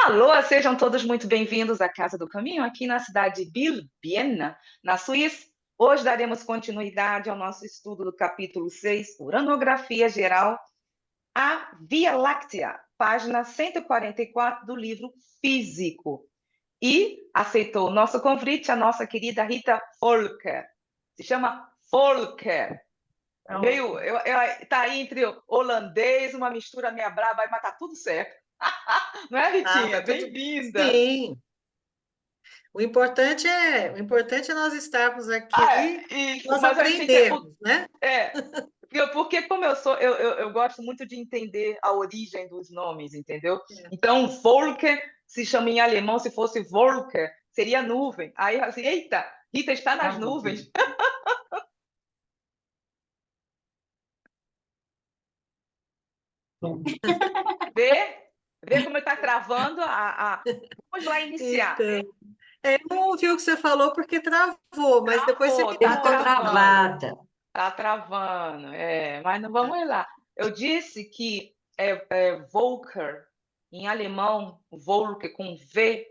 Alô, sejam todos muito bem-vindos à Casa do Caminho, aqui na cidade de Bielbiena, na Suíça. Hoje daremos continuidade ao nosso estudo do capítulo 6, Uranografia Geral, a Via Láctea, página 144 do livro Físico. E aceitou o nosso convite a nossa querida Rita Volker. Se chama Volker. Tá aí entre holandês, uma mistura meia braba, mas tá tudo certo. Não é, Ritinha? Tá tudo. Bem-vinda. Sim. O importante é nós estarmos aqui, Isso, nós mas a gente aprendermos, né? é, porque como eu sou, eu gosto muito de entender a origem dos nomes, entendeu? É. Então, Volker se chama em alemão, se fosse Volker, seria nuvem. Aí assim, eita, Rita está nas nuvens. Vê, vê como está travando Vamos lá iniciar. Então, eu não ouvi o que você falou porque travou, mas depois você Travou, me tá Ficou conta. travando. travada. Tá travando, mas não vamos lá. Eu disse que Volker, em alemão, Volker com V,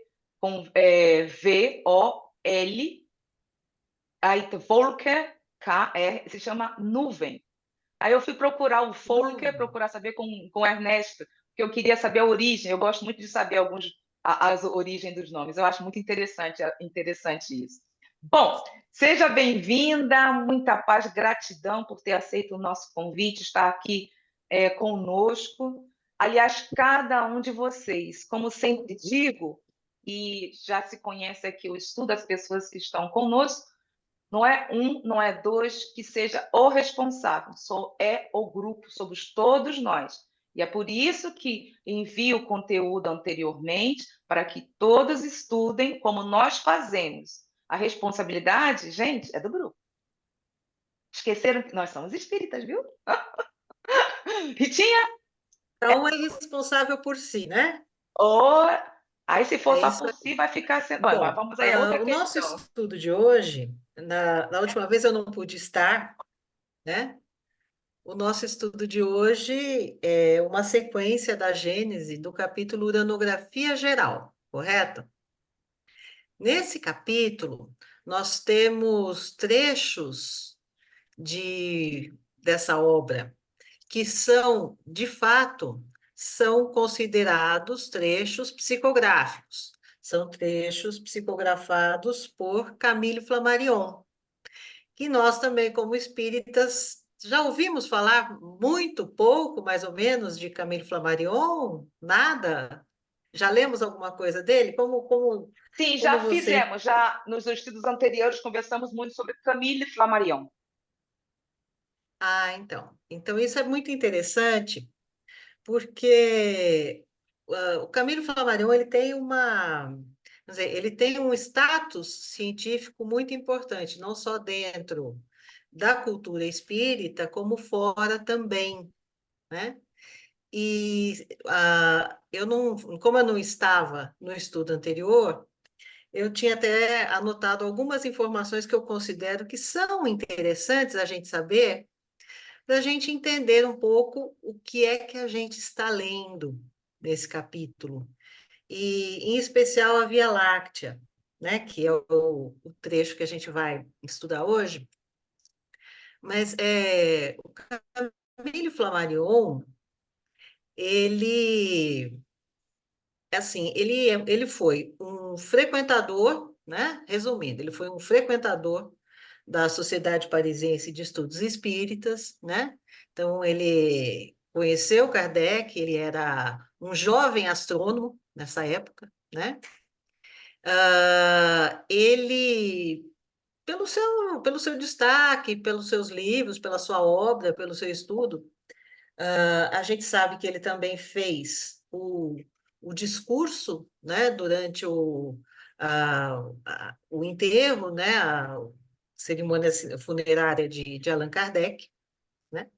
V-O-L, aí Volker, K-R, se chama nuvem. Aí eu fui procurar o Volker, procurar saber com o Ernesto, porque eu queria saber a origem, eu gosto muito de saber as origens dos nomes, eu acho muito interessante isso. Bom, seja bem-vinda, muita paz, gratidão por ter aceito o nosso convite, estar aqui conosco. Aliás, cada um de vocês, como sempre digo, e já se conhece aqui o estudo das pessoas que estão conosco, não é um, não é dois que seja o responsável, só é o grupo, somos todos nós. E é por isso que envio o conteúdo anteriormente, para que todos estudem como nós fazemos. A responsabilidade, gente, é do grupo. Esqueceram que nós somos espíritas, viu? Ritinha? Então, é responsável por si, né? Oh, aí se for É só isso por aí. si, vai ficar sendo. Bom, mas Bom, vamos aí a outra o nosso questão. estudo de hoje, na última vez eu não pude estar, né? O nosso estudo de hoje é uma sequência da Gênese do capítulo Uranografia Geral, correto? Nesse capítulo, nós temos trechos dessa obra que são, de fato, são considerados trechos psicográficos. São trechos psicografados por Camille Flammarion, que nós também, como espíritas, já ouvimos falar muito pouco, mais ou menos, de Camille Flammarion? Nada? Já lemos alguma coisa dele? Sim, já Como você... fizemos, já nos estudos anteriores conversamos muito sobre Camille Flammarion. Ah, então. Então, isso é muito interessante, porque o Camilo Flammarion, ele tem quer dizer, ele tem um status científico muito importante, não só dentro da cultura espírita, como fora também, né? E eu não, como eu não estava no estudo anterior, eu tinha até anotado algumas informações que eu considero que são interessantes a gente saber, para a gente entender um pouco o que é que a gente está lendo nesse capítulo, e em especial a Via Láctea, né, que é o trecho que a gente vai estudar hoje. Mas o Camille Flammarion, ele, assim, ele foi um frequentador, né, resumindo, ele foi um frequentador da Sociedade Parisiense de Estudos Espíritas, né? Então, ele conheceu Kardec, ele era um jovem astrônomo nessa época, né? Ele, pelo seu destaque, pelos seus livros, pela sua obra, pelo seu estudo, a gente sabe que ele também fez o discurso, né, durante o enterro, né, a cerimônia funerária de Allan Kardec, né?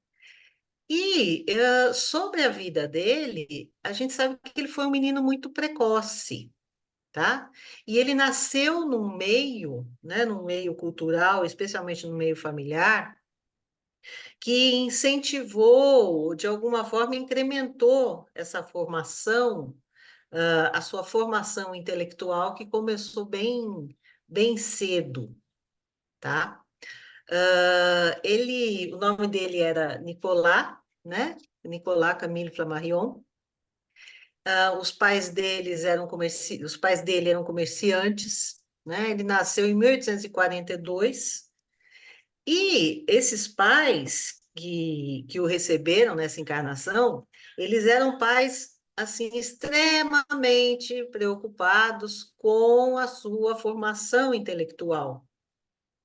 E sobre a vida dele, a gente sabe que ele foi um menino muito precoce, tá? E ele nasceu num meio, né, num meio cultural, especialmente no meio familiar, que incentivou, de alguma forma, incrementou essa formação a sua formação intelectual, que começou bem cedo, tá? O nome dele era Nicolas, né? Nicolas Camille Flammarion. Os pais dele eram comerciantes, né? Ele nasceu em 1842 e esses pais que o receberam nessa encarnação, eles eram pais assim extremamente preocupados com a sua formação intelectual,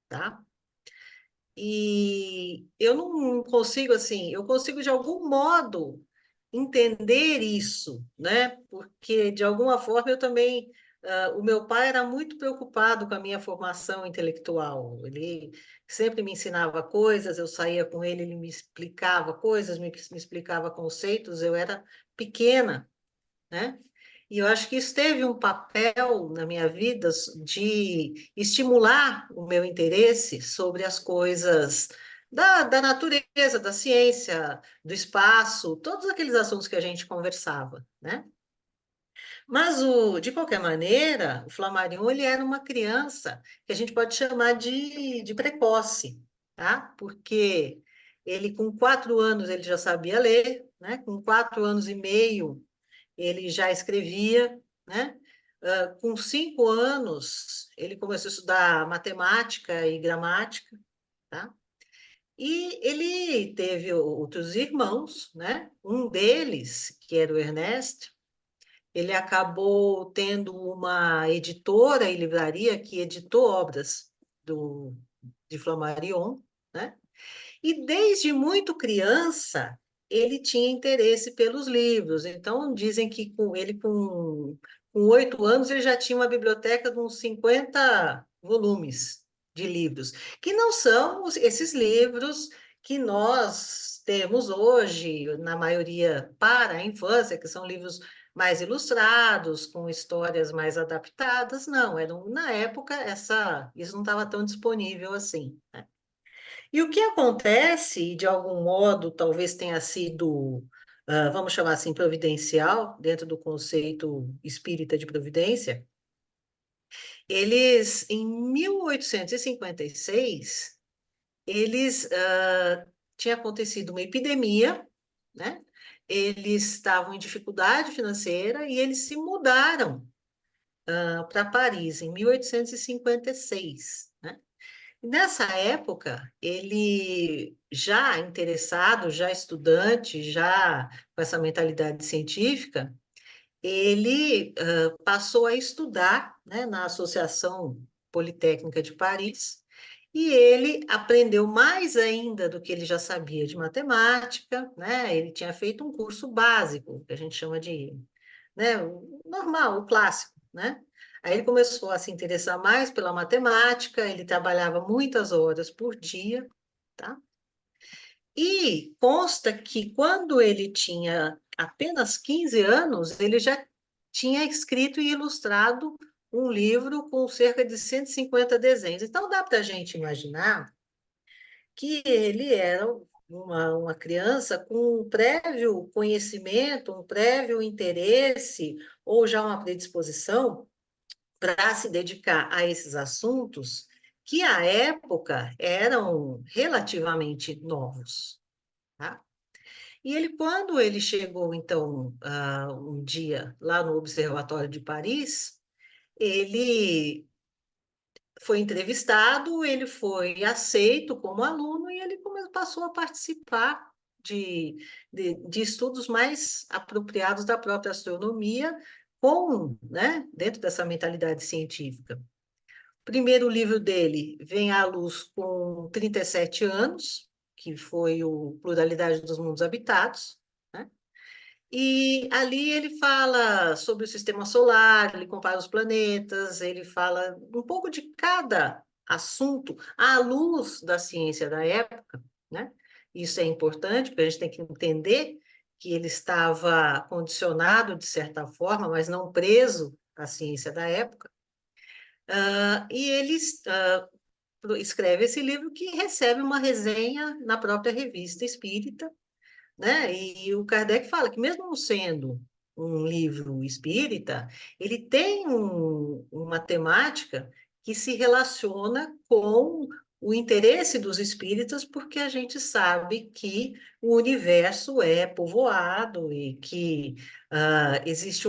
tá? E eu não consigo, assim, eu consigo de algum modo entender isso, né? Porque de alguma forma eu também, o meu pai era muito preocupado com a minha formação intelectual. Ele sempre me ensinava coisas, eu saía com ele, ele me explicava coisas, me explicava conceitos, eu era pequena, né? E eu acho que isso teve um papel na minha vida de estimular o meu interesse sobre as coisas da natureza, da ciência, do espaço, todos aqueles assuntos que a gente conversava, né? Mas, de qualquer maneira, o Flammarion, ele era uma criança que a gente pode chamar de precoce, tá? Porque ele, com 4 anos, ele já sabia ler, né? Com 4 anos e meio, ele já escrevia, né? Com 5 anos, ele começou a estudar matemática e gramática, tá? E ele teve outros irmãos, né? Um deles, que era o Ernesto, ele acabou tendo uma editora e livraria que editou obras de Flammarion, né? E desde muito criança, ele tinha interesse pelos livros. Então, dizem que com 8 anos, ele já tinha uma biblioteca de uns 50 volumes de livros, que não são esses livros que nós temos hoje, na maioria para a infância, que são livros mais ilustrados, com histórias mais adaptadas. Não, na época, isso não estava tão disponível assim, né? E o que acontece, de algum modo, talvez tenha sido, vamos chamar assim, providencial, dentro do conceito espírita de providência, em 1856, tinha acontecido uma epidemia, né? Eles estavam em dificuldade financeira e eles se mudaram para Paris em 1856, né? Nessa época, ele já interessado, já estudante, já com essa mentalidade científica, ele passou a estudar, né, na Associação Politécnica de Paris, e ele aprendeu mais ainda do que ele já sabia de matemática, né? Ele tinha feito um curso básico, que a gente chama de, né, o normal, o clássico, né? Aí ele começou a se interessar mais pela matemática, ele trabalhava muitas horas por dia, tá? E consta que quando ele tinha apenas 15 anos, ele já tinha escrito e ilustrado um livro com cerca de 150 desenhos. Então dá para a gente imaginar que ele era uma criança com um prévio conhecimento, um prévio interesse, ou já uma predisposição para se dedicar a esses assuntos que, à época, eram relativamente novos, tá? E ele, quando ele chegou, então, um dia lá no Observatório de Paris, ele foi entrevistado, ele foi aceito como aluno e ele passou a participar de estudos mais apropriados da própria astronomia, né, dentro dessa mentalidade científica. O primeiro livro dele vem à luz com 37 anos, que foi o Pluralidade dos Mundos Habitados, né? E ali ele fala sobre o sistema solar, ele compara os planetas, ele fala um pouco de cada assunto à luz da ciência da época, né? Isso é importante, porque a gente tem que entender que ele estava condicionado, de certa forma, mas não preso à ciência da época. E ele escreve esse livro que recebe uma resenha na própria Revista Espírita, né? E o Kardec fala que mesmo não sendo um livro espírita, ele tem uma temática que se relaciona com o interesse dos espíritas, porque a gente sabe que o universo é povoado e que existe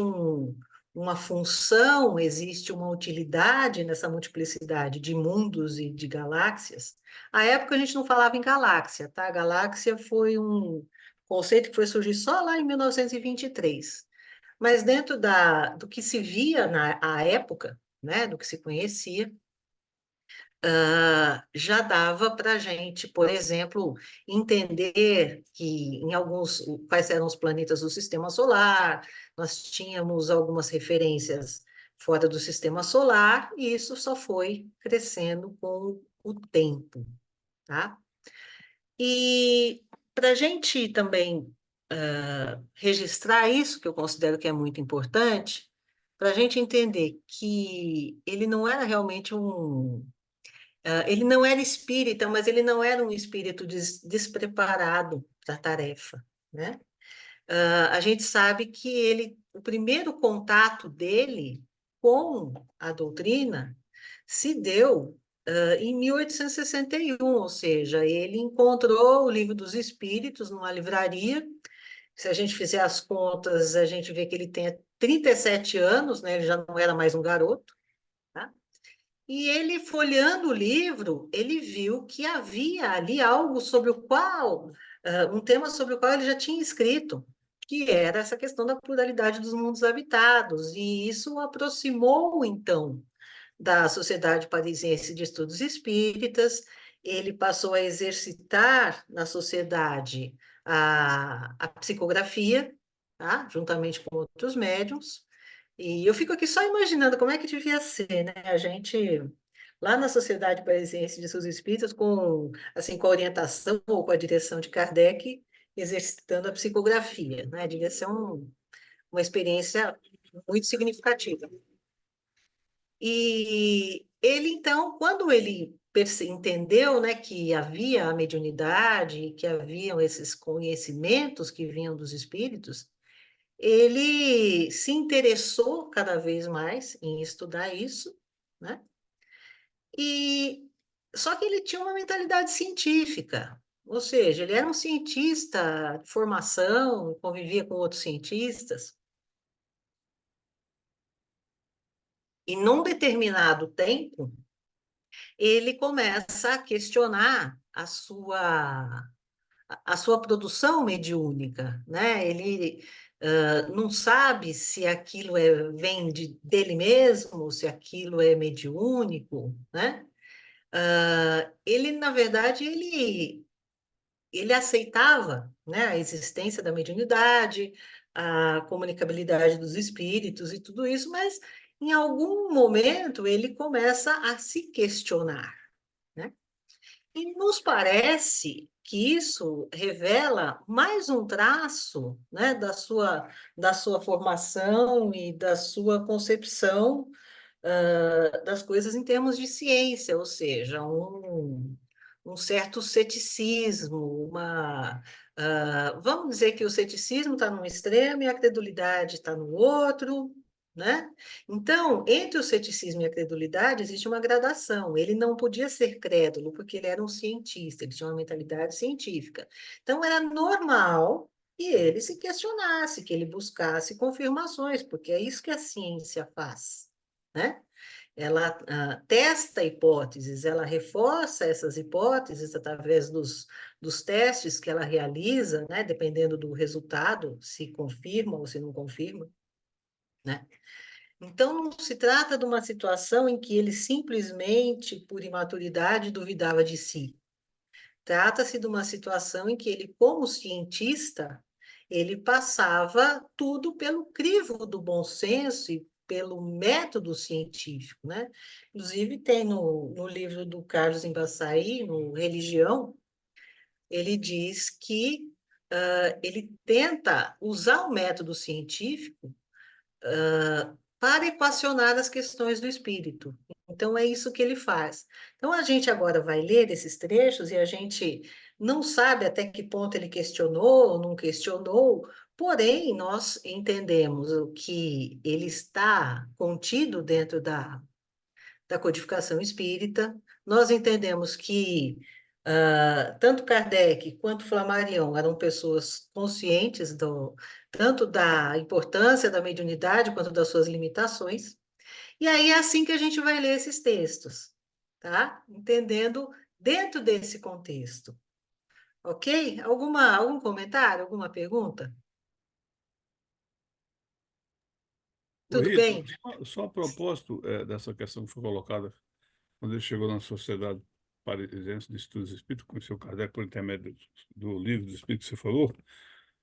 uma função, existe uma utilidade nessa multiplicidade de mundos e de galáxias. À época a gente não falava em galáxia, tá? Galáxia foi um conceito que foi surgir só lá em 1923. Mas dentro do que se via à época, né, do que se conhecia, já dava para a gente, por exemplo, entender que em alguns, quais eram os planetas do sistema solar, nós tínhamos algumas referências fora do sistema solar, e isso só foi crescendo com o tempo, tá? E para a gente também registrar isso, que eu considero que é muito importante, para a gente entender que ele não era realmente ele não era espírita, mas ele não era um espírito despreparado para a tarefa, né? A gente sabe que o primeiro contato dele com a doutrina se deu em 1861, ou seja, ele encontrou o Livro dos Espíritos numa livraria. Se a gente fizer as contas, a gente vê que ele tem 37 anos, né? Ele já não era mais um garoto, tá? E ele, folheando o livro, ele viu que havia ali algo sobre o qual, um tema sobre o qual ele já tinha escrito, que era essa questão da pluralidade dos mundos habitados, e isso o aproximou, então, da Sociedade Parisiense de Estudos Espíritas. Ele passou a exercitar na sociedade a psicografia, tá? Juntamente com outros médiums, e eu fico aqui só imaginando como é que devia ser, né? A gente, lá na Sociedade Parisiense de Estudos Espíritas, assim, com a orientação ou com a direção de Kardec, exercitando a psicografia, né? Devia ser uma experiência muito significativa. E ele, então, quando ele entendeu, né, que havia a mediunidade, que haviam esses conhecimentos que vinham dos espíritos, ele se interessou cada vez mais em estudar isso, né? E só que ele tinha uma mentalidade científica, ou seja, ele era um cientista de formação, convivia com outros cientistas, e num determinado tempo ele começa a questionar a sua produção mediúnica, né? Ele não sabe se aquilo vem dele mesmo, se aquilo é mediúnico, né? Ele, na verdade, ele aceitava, né, a existência da mediunidade, a comunicabilidade dos espíritos e tudo isso, mas em algum momento ele começa a se questionar, né? E nos parece que isso revela mais um traço, né, da sua formação e da sua concepção, das coisas em termos de ciência, ou seja, um certo ceticismo, vamos dizer que o ceticismo está num extremo e a credulidade está no outro, né? Então, entre o ceticismo e a credulidade existe uma gradação. Ele não podia ser crédulo porque ele era um cientista, ele tinha uma mentalidade científica. Então, era normal que ele se questionasse, que ele buscasse confirmações, porque é isso que a ciência faz, né? Ela testa hipóteses, ela reforça essas hipóteses através dos testes que ela realiza, né? Dependendo do resultado, se confirma ou se não confirma, né? Então, não se trata de uma situação em que ele simplesmente, por imaturidade, duvidava de si. Trata-se de uma situação em que ele, como cientista, ele passava tudo pelo crivo do bom senso e pelo método científico, né? Inclusive, tem no livro do Carlos Embaçaí, no Religião, ele diz que ele tenta usar o método científico para equacionar as questões do espírito. Então, é isso que ele faz. Então, a gente agora vai ler esses trechos e a gente não sabe até que ponto ele questionou ou não questionou, Porém, nós entendemos o que ele está contido dentro da codificação espírita, nós entendemos que tanto Kardec quanto Flammarion eram pessoas conscientes tanto da importância da mediunidade quanto das suas limitações, e aí é assim que a gente vai ler esses textos, tá? Entendendo dentro desse contexto, ok? Algum comentário, alguma pergunta? Ô, Tudo Rita, bem? só a propósito dessa questão que foi colocada, quando ele chegou na Sociedade Parisiense de Estudos Espíritos, conheceu Kardec por intermédio do livro do Espírito que você falou,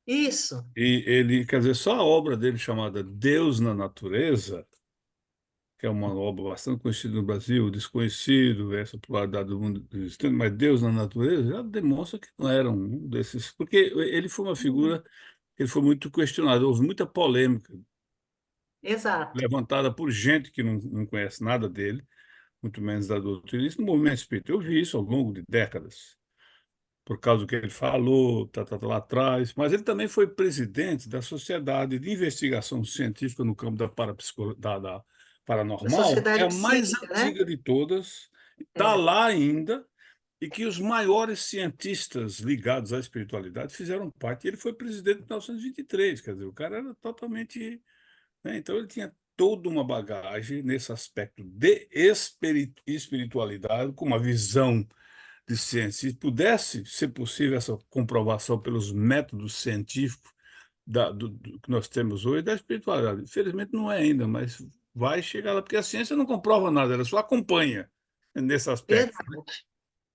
Isso, e ele, quer dizer, só a obra dele chamada Deus na Natureza, que é uma obra bastante conhecida no Brasil, desconhecido, essa pluralidade do mundo existente, mas Deus na Natureza já demonstra que não era um desses, porque ele foi uma figura, ele foi muito questionado, houve muita polêmica exato. levantada por gente que não conhece nada dele, muito menos da doutrina. Isso no movimento espírita. Eu vi isso ao longo de décadas, por causa do que ele falou, lá atrás. Mas ele também foi presidente da Sociedade de Investigação Científica no campo da Da paranormal, que é sociedade a mais psíquica, né? antiga de todas, está É, lá ainda, e que os maiores cientistas ligados à espiritualidade fizeram parte. E ele foi presidente em 1923, quer dizer, o cara era totalmente, né? Então, ele tinha toda uma bagagem nesse aspecto de espiritualidade, com uma visão de ciência. Se pudesse ser possível essa comprovação pelos métodos científicos que nós temos hoje da espiritualidade. Infelizmente, não é ainda, mas vai chegar lá, porque a ciência não comprova nada, ela só acompanha nesse aspecto. verdade,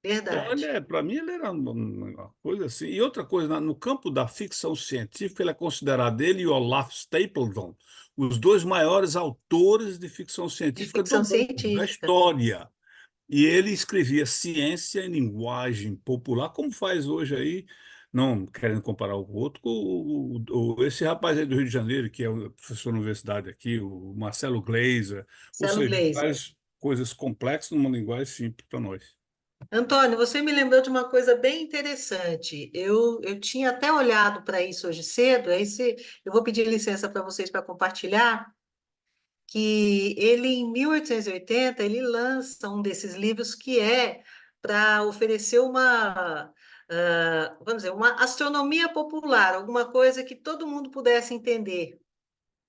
Então, verdade. para mim, ele era uma coisa assim. E outra coisa, no campo da ficção científica, ele é considerado, ele e Olaf Stapledon, os dois maiores autores de ficção De científica do ficção mundo, da científica. história. E ele escrevia ciência em linguagem popular, como faz hoje aí, não querendo comparar o outro, com esse rapaz aí do Rio de Janeiro, que é o professor da universidade aqui, o Marcelo Gleiser, ou Celo seja, Gleiser. faz coisas complexas numa linguagem simples para nós. Antônio, você me lembrou de uma coisa bem interessante. Eu tinha até olhado para isso hoje cedo, eu vou pedir licença para vocês para compartilhar, que ele, em 1880, ele lança um desses livros que é para oferecer vamos dizer, uma astronomia popular, alguma coisa que todo mundo pudesse entender,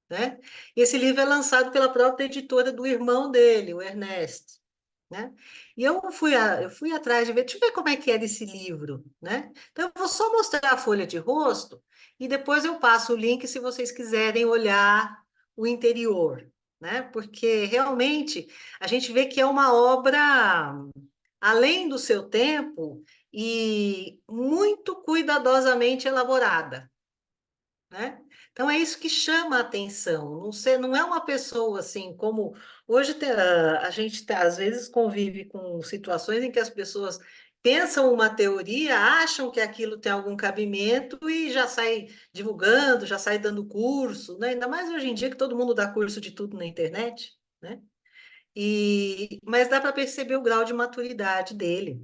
né? E esse livro é lançado pela própria editora do irmão dele, o Ernest, né? E eu fui atrás de ver, deixa eu ver como é que é desse livro, né? Então, eu vou só mostrar a folha de rosto e depois eu passo o link se vocês quiserem olhar o interior, né? Porque realmente a gente vê que é uma obra além do seu tempo e muito cuidadosamente elaborada, né? Então é isso que chama a atenção. Não é uma pessoa assim como hoje a gente às vezes convive com situações em que as pessoas pensam uma teoria, acham que aquilo tem algum cabimento e já sai divulgando, já sai dando curso, né? Ainda mais hoje em dia que todo mundo dá curso de tudo na internet, né? Mas dá para perceber o grau de maturidade dele.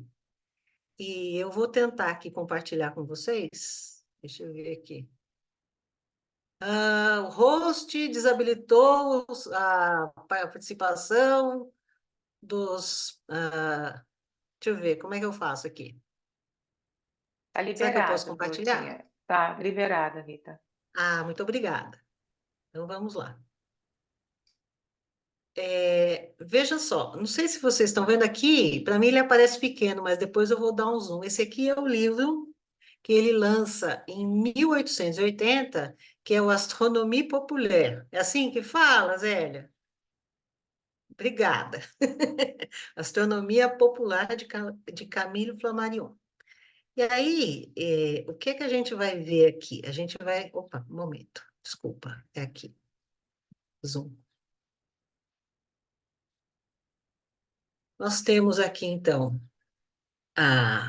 E eu vou tentar aqui compartilhar com vocês. Deixa eu ver aqui. O host desabilitou a participação dos. Deixa eu ver, como é que eu faço aqui? Tá Será que eu posso liberado, compartilhar? Rutinha. Tá liberada, Rita. Muito obrigada. Então vamos lá. Veja só, não sei se vocês estão vendo aqui, para mim ele aparece pequeno, mas depois eu vou dar um zoom. Esse aqui é o livro que ele lança em 1880, que é o Astronomie Populaire. É assim que fala, Zélia? Obrigada. Astronomia Popular de Camilo Flammarion. E aí, o que que a gente vai ver aqui? A gente vai. Opa, um momento. Desculpa, é aqui. Zoom. Nós temos aqui, então,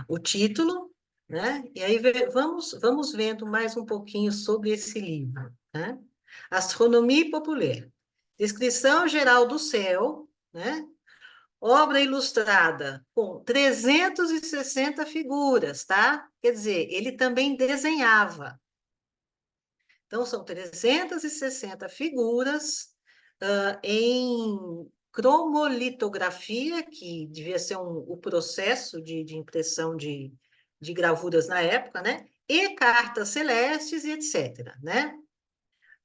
o título, né? E aí vamos vendo mais um pouquinho sobre esse livro, né? Astronomia Popular. Descrição geral do céu, né? Obra ilustrada com 360 figuras, tá? Quer dizer, ele também desenhava. Então, são 360 figuras em cromolitografia, que devia ser o processo de impressão de gravuras na época, né? E cartas celestes e etc., né?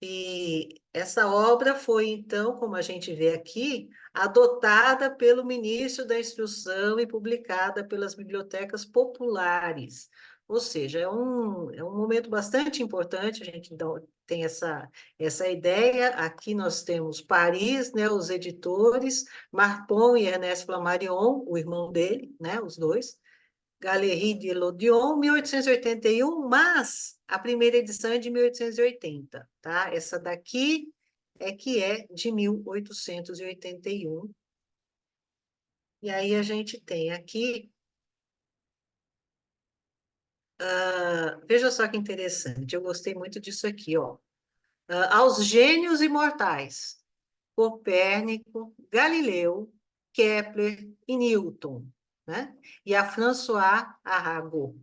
E essa obra foi, então, como a gente vê aqui, adotada pelo ministro da Instrução e publicada pelas bibliotecas populares. Ou seja, é um momento bastante importante, a gente então tem essa ideia. Aqui nós temos Paris, né, os editores, Marpon e Ernest Flammarion, o irmão dele, né, os dois, Galerie de l'Odéon, 1881, mas a primeira edição é de 1880, tá? Essa daqui é que é de 1881. E aí a gente tem aqui, veja só que interessante, eu gostei muito disso aqui, ó. Aos gênios imortais, Copérnico, Galileu, Kepler e Newton, né? E a François Arago.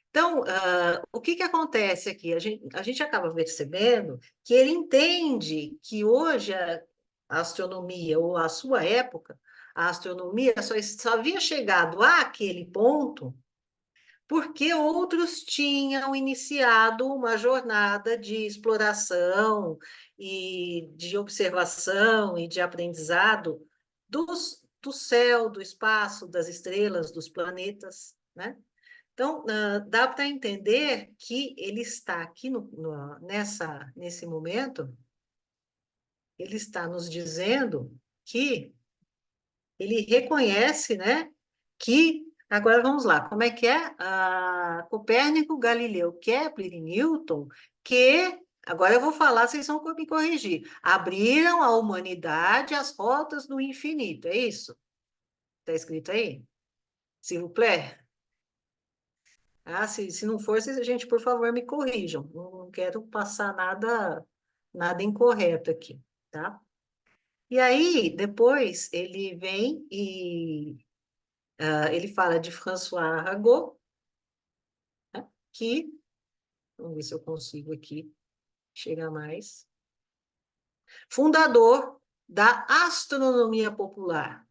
Então, o que acontece aqui? A gente acaba percebendo que ele entende que hoje a astronomia, ou a sua época, a astronomia só havia chegado àquele ponto porque outros tinham iniciado uma jornada de exploração e de observação e de aprendizado do céu, do espaço, das estrelas, dos planetas, né? Então, dá para entender que ele está aqui nesse momento, ele está nos dizendo que ele reconhece, né, que, agora vamos lá, como é que é? Copérnico, Galileu, Kepler e Newton, que, agora eu vou falar, vocês vão me corrigir, abriram à humanidade as rotas do infinito, é isso? Está escrito aí? S'il vous plaît? Se não for, gente, por favor, me corrijam. Não quero passar nada incorreto aqui, tá? E aí, depois, ele vem e ele fala de François Arago, né, que, vamos ver se eu consigo aqui chegar mais, fundador da astronomia popular.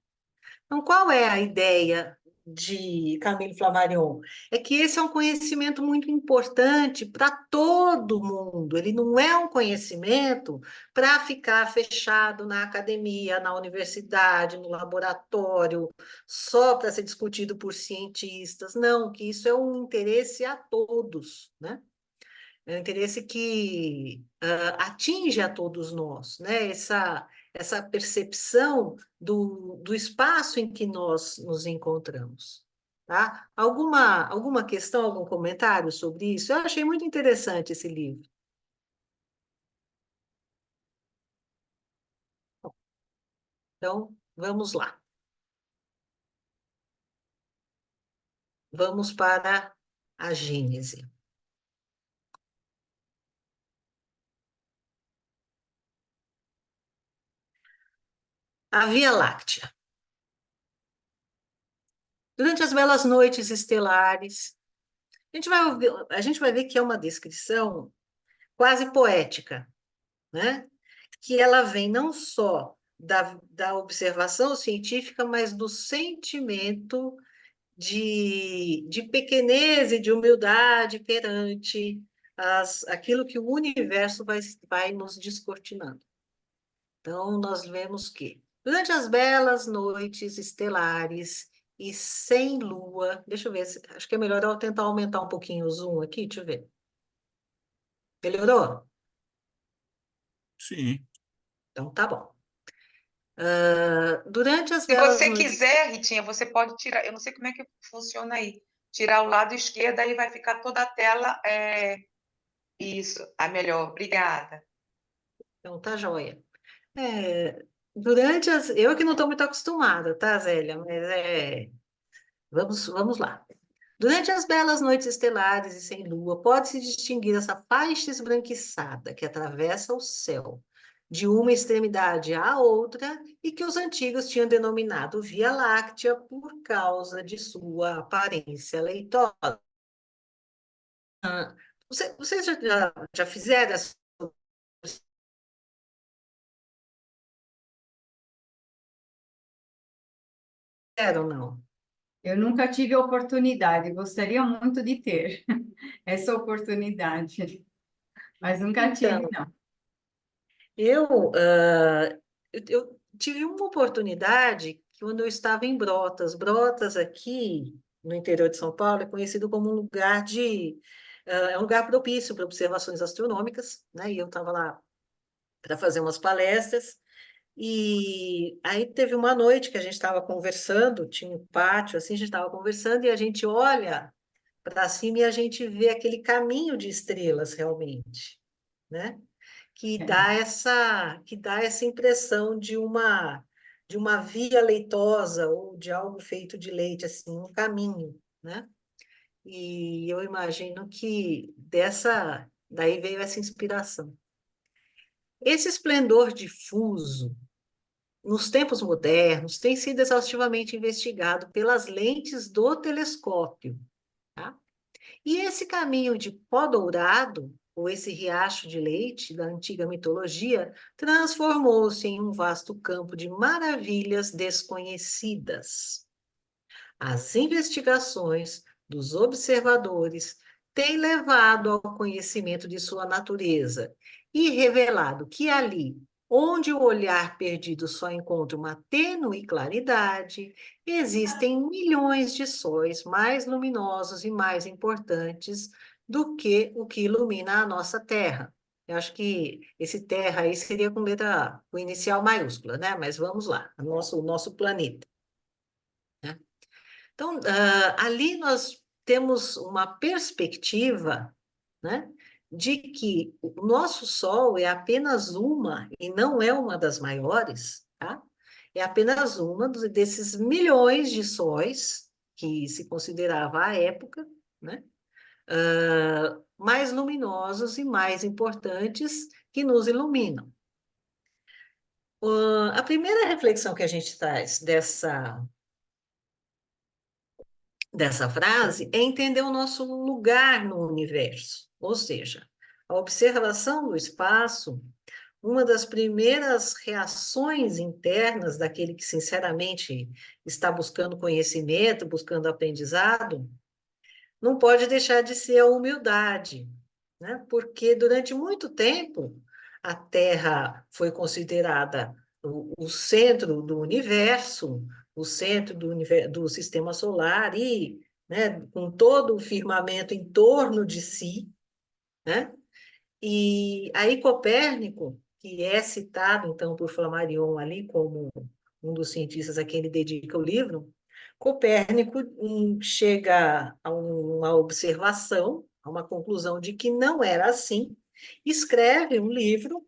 Então, qual é a ideia de Camille Flammarion? É que esse é um conhecimento muito importante para todo mundo. Ele não é um conhecimento para ficar fechado na academia, na universidade, no laboratório, só para ser discutido por cientistas. Não, que isso é um interesse a todos, né? É um interesse que atinge a todos nós, né? Essa percepção do espaço em que nós nos encontramos. Tá? Alguma questão, algum comentário sobre isso? Eu achei muito interessante esse livro. Então, vamos lá. Vamos para a Gênese. A Via Láctea. Durante as belas noites estelares, a gente vai ver que é uma descrição quase poética, né? Que ela vem não só da observação científica, mas do sentimento de pequenez e de humildade perante aquilo que o universo vai nos descortinando. Então, nós vemos que, durante as belas noites estelares e sem lua, deixa eu ver, acho que é melhor eu tentar aumentar um pouquinho o zoom aqui, deixa eu ver. Melhorou? Sim. Então, tá bom. Durante as Se belas você noites. quiser, Ritinha, você pode tirar. Eu não sei como é que funciona aí. Tirar o lado esquerdo, aí vai ficar toda a tela. Isso, a melhor. Obrigada. Então, tá joia. Durante as. Eu que não estou muito acostumada, tá, Zélia? Mas vamos lá. Durante as belas noites estelares e sem lua, pode-se distinguir essa faixa esbranquiçada que atravessa o céu de uma extremidade à outra e que os antigos tinham denominado Via Láctea por causa de sua aparência leitosa. Vocês já fizeram essa ou não? Eu nunca tive a oportunidade, gostaria muito de ter essa oportunidade, mas nunca tive, Então, não. eu tive uma oportunidade quando eu estava em Brotas. Brotas, aqui no interior de São Paulo, é conhecido como um lugar é um lugar propício para observações astronômicas, né? E eu estava lá para fazer umas palestras. E aí teve uma noite que a gente estava conversando, tinha um pátio, assim, a gente estava conversando e a gente olha para cima e a gente vê aquele caminho de estrelas realmente, né? Que dá essa impressão de uma via leitosa ou de algo feito de leite, assim, um caminho, né? E eu imagino que daí veio essa inspiração. Esse esplendor difuso, nos tempos modernos, tem sido exaustivamente investigado pelas lentes do telescópio, tá? E esse caminho de pó dourado, ou esse riacho de leite da antiga mitologia, transformou-se em um vasto campo de maravilhas desconhecidas. As investigações dos observadores têm levado ao conhecimento de sua natureza e revelado que ali, onde o olhar perdido só encontra uma tênue claridade, existem milhões de sóis mais luminosos e mais importantes do que o que ilumina a nossa Terra. Eu acho que esse Terra aí seria com letra, com inicial maiúscula, né? Mas vamos lá, o nosso planeta, né? Então, ali nós temos uma perspectiva, né, de que o nosso Sol é apenas uma, e não é uma das maiores, tá? É apenas uma desses milhões de sóis, que se considerava à época, né, mais luminosos e mais importantes que nos iluminam. A primeira reflexão que a gente traz dessa frase é entender o nosso lugar no universo, ou seja, a observação do espaço, uma das primeiras reações internas daquele que sinceramente está buscando conhecimento, buscando aprendizado, não pode deixar de ser a humildade, né? Porque durante muito tempo a Terra foi considerada o centro do universo, o centro do sistema solar e, né, com todo o firmamento em torno de si, né? E aí Copérnico, que é citado então por Flammarion ali como um dos cientistas a quem ele dedica o livro, Copérnico chega a uma observação, a uma conclusão de que não era assim, escreve um livro,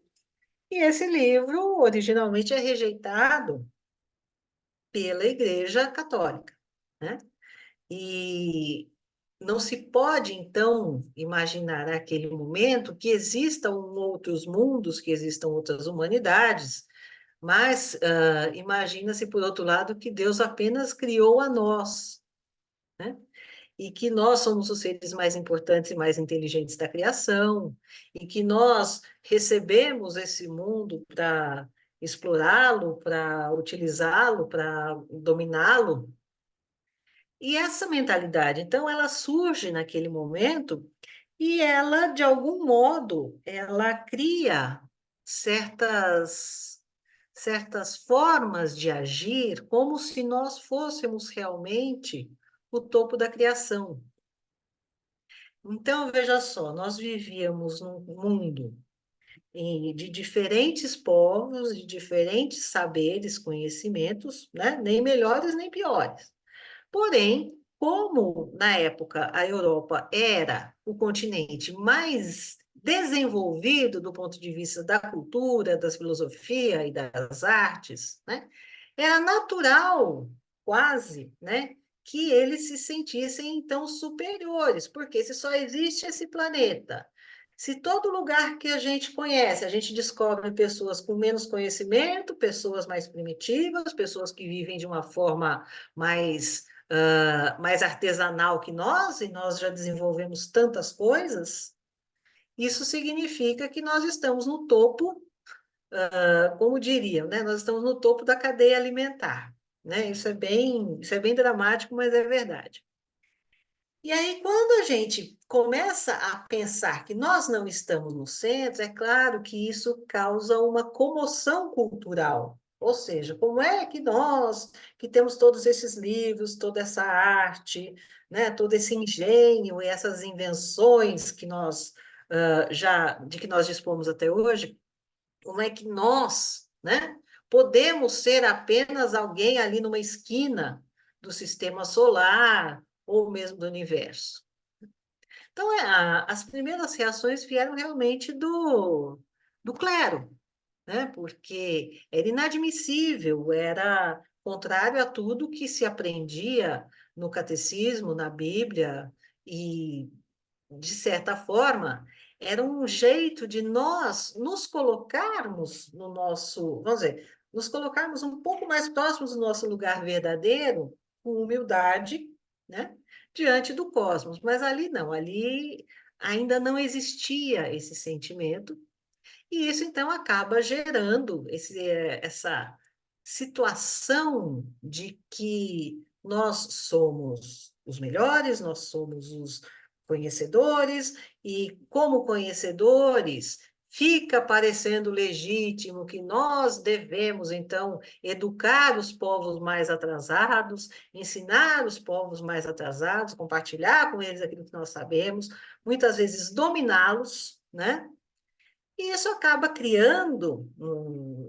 e esse livro originalmente é rejeitado pela Igreja Católica, né? E não se pode, então, imaginar naquele momento que existam outros mundos, que existam outras humanidades, mas imagina-se, por outro lado, que Deus apenas criou a nós, né? E que nós somos os seres mais importantes e mais inteligentes da criação, e que nós recebemos esse mundo para explorá-lo, para utilizá-lo, para dominá-lo. E essa mentalidade, então, ela surge naquele momento e ela, de algum modo, ela cria certas formas de agir como se nós fôssemos realmente o topo da criação. Então, veja só, nós vivíamos num mundo de diferentes povos, de diferentes saberes, conhecimentos, né? Nem melhores nem piores. Porém, como na época a Europa era o continente mais desenvolvido do ponto de vista da cultura, da filosofia e das artes, né? Era natural, quase, né, que eles se sentissem então superiores, porque se só existe esse planeta, se todo lugar que a gente conhece, a gente descobre pessoas com menos conhecimento, pessoas mais primitivas, pessoas que vivem de uma forma mais artesanal que nós, e nós já desenvolvemos tantas coisas, isso significa que nós estamos no topo, como diriam, né? Nós estamos no topo da cadeia alimentar, né? Isso é bem dramático, mas é verdade. E aí, quando a gente começa a pensar que nós não estamos no centro, é claro que isso causa uma comoção cultural. Ou seja, como é que nós, que temos todos esses livros, toda essa arte, né, todo esse engenho e essas invenções que nós de que nós dispomos até hoje, como é que nós, né, podemos ser apenas alguém ali numa esquina do sistema solar ou mesmo do universo? Então, as primeiras reações vieram realmente do clero, né? Porque era inadmissível, era contrário a tudo que se aprendia no catecismo, na Bíblia, e, de certa forma, era um jeito de nós nos colocarmos no nosso, vamos dizer, nos colocarmos um pouco mais próximos do nosso lugar verdadeiro, com humildade, né? Diante do cosmos. Mas ali não, ali ainda não existia esse sentimento, e isso, então, acaba gerando essa situação de que nós somos os melhores, nós somos os conhecedores, e, como conhecedores, fica parecendo legítimo que nós devemos, então, educar os povos mais atrasados, ensinar os povos mais atrasados, compartilhar com eles aquilo que nós sabemos, muitas vezes dominá-los, né? E isso acaba criando,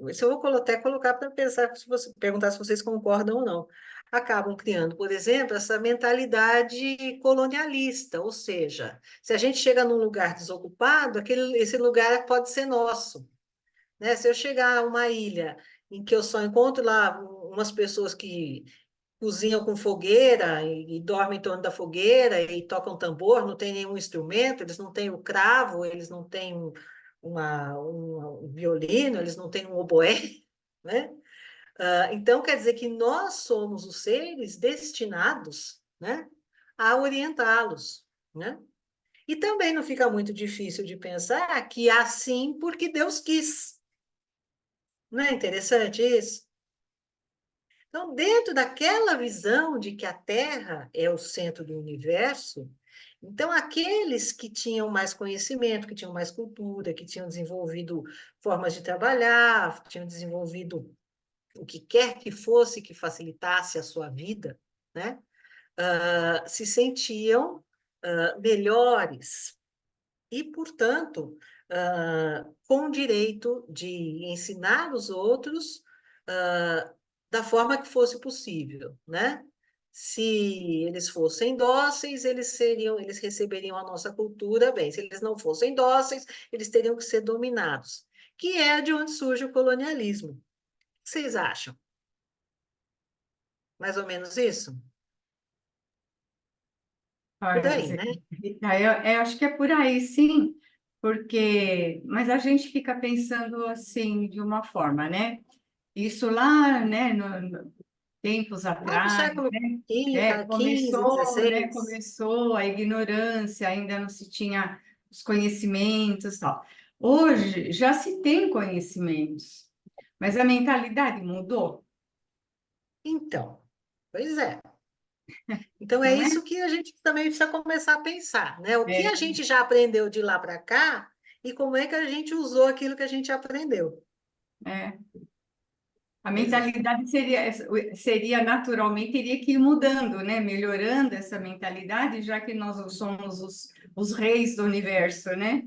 isso eu vou até colocar para pensar, se você perguntar se vocês concordam ou não. Acabam criando, por exemplo, essa mentalidade colonialista, ou seja, se a gente chega num lugar desocupado, esse lugar pode ser nosso, né? Se eu chegar a uma ilha em que eu só encontro lá umas pessoas que cozinham com fogueira e dormem em torno da fogueira e tocam tambor, não tem nenhum instrumento, eles não têm o cravo, eles não têm um violino, eles não têm um oboé, né? Então, quer dizer que nós somos os seres destinados, né, a orientá-los, né? E também não fica muito difícil de pensar que é assim porque Deus quis. Não é interessante isso? Então, dentro daquela visão de que a Terra é o centro do universo, então aqueles que tinham mais conhecimento, que tinham mais cultura, que tinham desenvolvido formas de trabalhar, tinham desenvolvido o que quer que fosse que facilitasse a sua vida, né? Se sentiam melhores e, portanto, com o direito de ensinar os outros da forma que fosse possível, né? Se eles fossem dóceis, eles receberiam a nossa cultura bem. Se eles não fossem dóceis, eles teriam que ser dominados, que é de onde surge o colonialismo. O que vocês acham? Mais ou menos isso? Por Olha, aí, né? eu acho que é por aí, sim, porque, mas a gente fica pensando assim, de uma forma, né? Isso lá, né, tempos Lá no atrás, século né? XV, Começou, né? XVI. Começou a ignorância, ainda não se tinha os conhecimentos, e tal. Hoje já se tem conhecimentos, mas a mentalidade mudou, Então, pois é. Então, é não é? isso que a gente também precisa começar a pensar, né? O que É, a gente já aprendeu de lá para cá e como é que a gente usou aquilo que a gente aprendeu. é. A Pois é. mentalidade seria naturalmente, teria que ir mudando, né? Melhorando essa mentalidade, já que nós somos os reis do universo, né?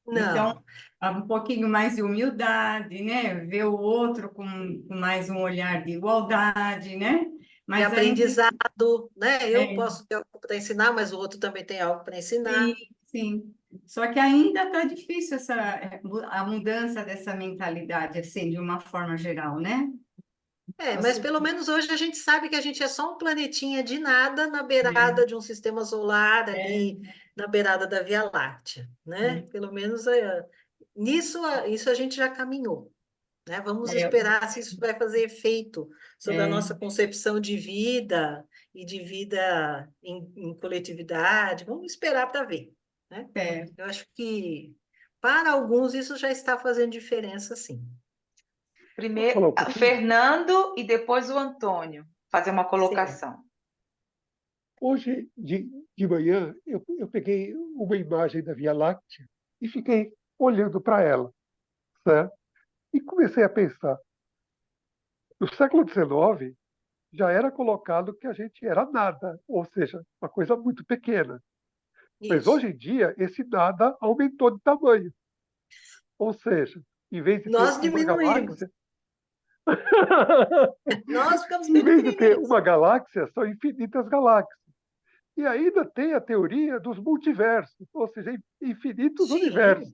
Então, Não, há um pouquinho mais de humildade, né? Ver o outro com mais um olhar de igualdade, né? de Mas ainda aprendizado, né? Eu é, posso ter algo para ensinar, mas o outro também tem algo para sim, ensinar. sim. Só que ainda está difícil a mudança dessa mentalidade, assim, de uma forma geral, né? É, mas Você, pelo menos hoje a gente sabe que a gente é só um planetinha de nada na beirada de um sistema solar é, ali, na beirada da Via Láctea, né? é, Pelo menos isso a gente já caminhou, né? Vamos é, esperar se isso vai fazer efeito sobre a é, nossa concepção de vida e de vida em coletividade. Vamos esperar para ver, né? é. Eu acho que Para alguns, isso já está fazendo diferença, sim. Primeiro, Falar um pouquinho. Fernando e depois o Antônio, fazer uma Sim. colocação. Hoje de manhã, eu peguei uma imagem da Via Láctea e fiquei olhando para ela, certo? E comecei a pensar, no século XIX, já era colocado que a gente era nada, ou seja, uma coisa muito pequena. Mas Isso. hoje em dia, esse nada aumentou de tamanho. Ou seja, em vez de ter Nós uma diminuímos. galáxia, Nós ficamos em vez de ter pequenininhos. uma galáxia, são infinitas galáxias. E ainda tem a teoria dos multiversos, ou seja, infinitos universos,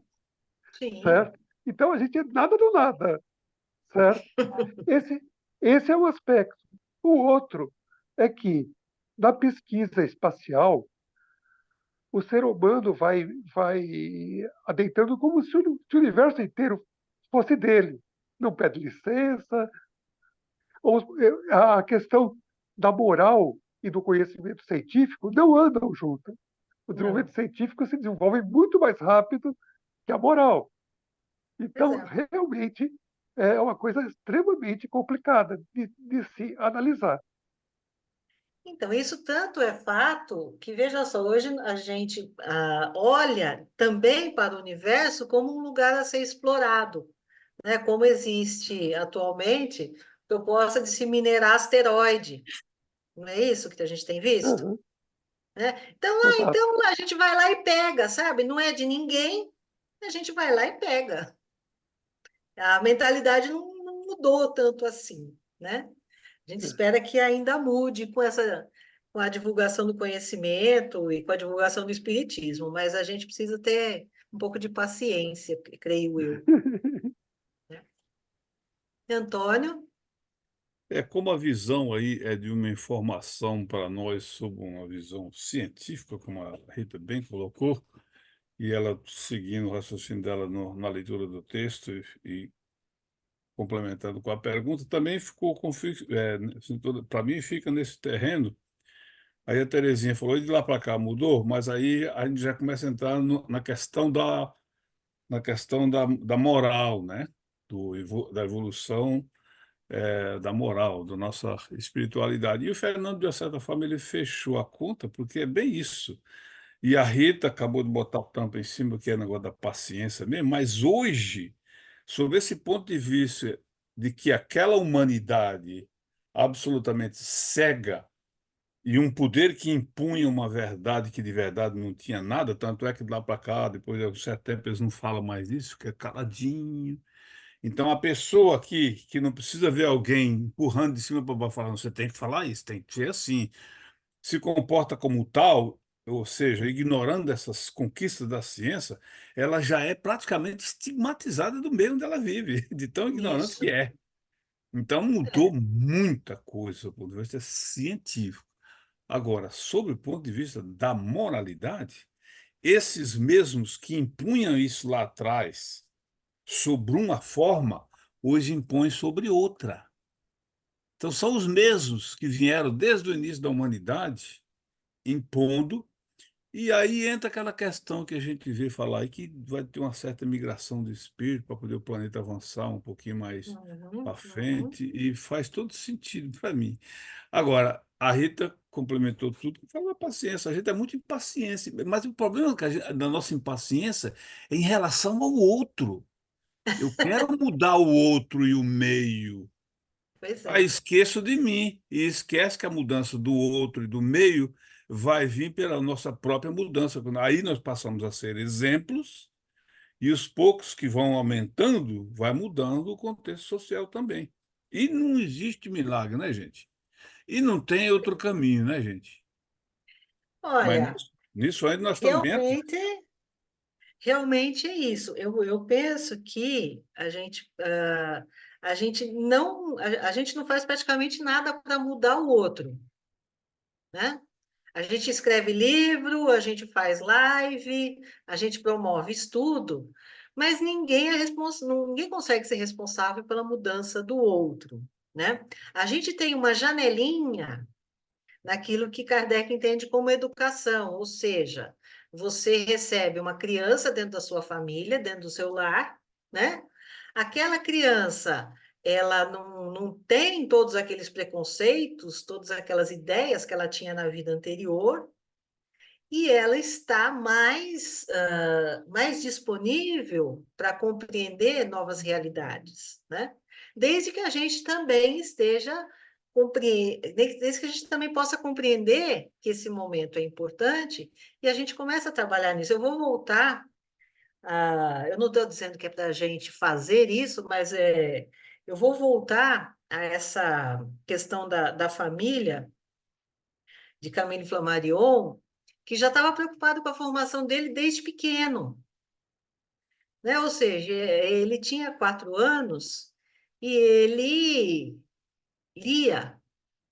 Sim, sim. certo? Então a gente é nada do nada, certo? Esse, esse é um aspecto. O outro é que, na pesquisa espacial, o ser humano vai adentrando como se o universo inteiro fosse dele. Não pede licença. A questão da moral e do conhecimento científico não andam juntas. O Não, desenvolvimento científico se desenvolve muito mais rápido que a moral. pois Então, é. realmente, é uma coisa extremamente complicada de se analisar. Então, isso tanto é fato que, veja só, hoje a gente olha também para o universo como um lugar a ser explorado, né? Como existe atualmente, proposta de se minerar asteroide. Não é isso que a gente tem visto? Uhum, Né? Então, exato. então a gente vai lá e pega, sabe? Não é de ninguém, a gente vai lá e pega. A mentalidade não mudou tanto assim, né? A gente espera que ainda mude com a divulgação do conhecimento e com a divulgação do espiritismo, mas a gente precisa ter um pouco de paciência, creio eu. Antônio? Como a visão aí é de uma informação para nós sobre uma visão científica, como a Rita bem colocou, e ela seguindo o raciocínio dela na leitura do texto e complementando com a pergunta, também ficou para mim fica nesse terreno. Aí a Terezinha falou, e de lá para cá mudou, mas aí a gente já começa a entrar na questão da moral, né? Da evolução da moral, da nossa espiritualidade. E o Fernando, de uma certa forma, ele fechou a conta, porque é bem isso. E a Rita acabou de botar a tampa em cima, que é o negócio da paciência mesmo, mas hoje, sob esse ponto de vista de que aquela humanidade absolutamente cega e um poder que impunha uma verdade que de verdade não tinha nada, tanto é que de lá para cá, depois de um certo tempo, eles não falam mais isso, fica caladinho. Então, a pessoa que não precisa ver alguém empurrando de cima para baixo, falando, você tem que falar isso, tem que ser assim, se comporta como tal, ou seja, ignorando essas conquistas da ciência, ela já é praticamente estigmatizada do meio onde ela vive, de tão ignorante que Isso. é. Então, mudou muita coisa do ponto de vista científico. Agora, sob o ponto de vista da moralidade, esses mesmos que impunham isso lá atrás sobre uma forma, hoje impõem sobre outra. Então, são os mesmos que vieram desde o início da humanidade impondo, e aí entra aquela questão que a gente vê falar, e que vai ter uma certa migração do espírito para poder o planeta avançar um pouquinho mais Uhum, para uhum. frente, e faz todo sentido para mim. Agora, a Rita complementou tudo, falou a paciência, a gente é muito impaciente, mas o problema da nossa impaciência é em relação ao outro. Eu quero mudar o outro e o meio. Pois Aí é. esqueço de mim e esquece que a mudança do outro e do meio vai vir pela nossa própria mudança. Aí nós passamos a ser exemplos e os poucos que vão aumentando, vai mudando o contexto social também. E não existe milagre, né, gente? E não tem outro caminho, né, gente? Mas Olha, nisso ainda nós estamos bem. realmente, realmente é isso. Eu penso que a gente a gente não faz praticamente nada para mudar o outro, né? A gente escreve livro, a gente faz live, a gente promove estudo, mas ninguém consegue ser responsável pela mudança do outro, né? A gente tem uma janelinha naquilo que Kardec entende como educação, ou seja, você recebe uma criança dentro da sua família, dentro do seu lar, né? Aquela criança, ela não tem todos aqueles preconceitos, todas aquelas ideias que ela tinha na vida anterior, e ela está mais disponível para compreender novas realidades, né? Desde que a gente também desde que a gente também possa compreender que esse momento é importante e a gente começa a trabalhar nisso. Eu vou voltar eu não estou dizendo que é para a gente fazer isso, mas eu vou voltar a essa questão da família de Camille Flammarion, que já estava preocupado com a formação dele desde pequeno, né? Ou seja, ele tinha 4 anos e ele lia,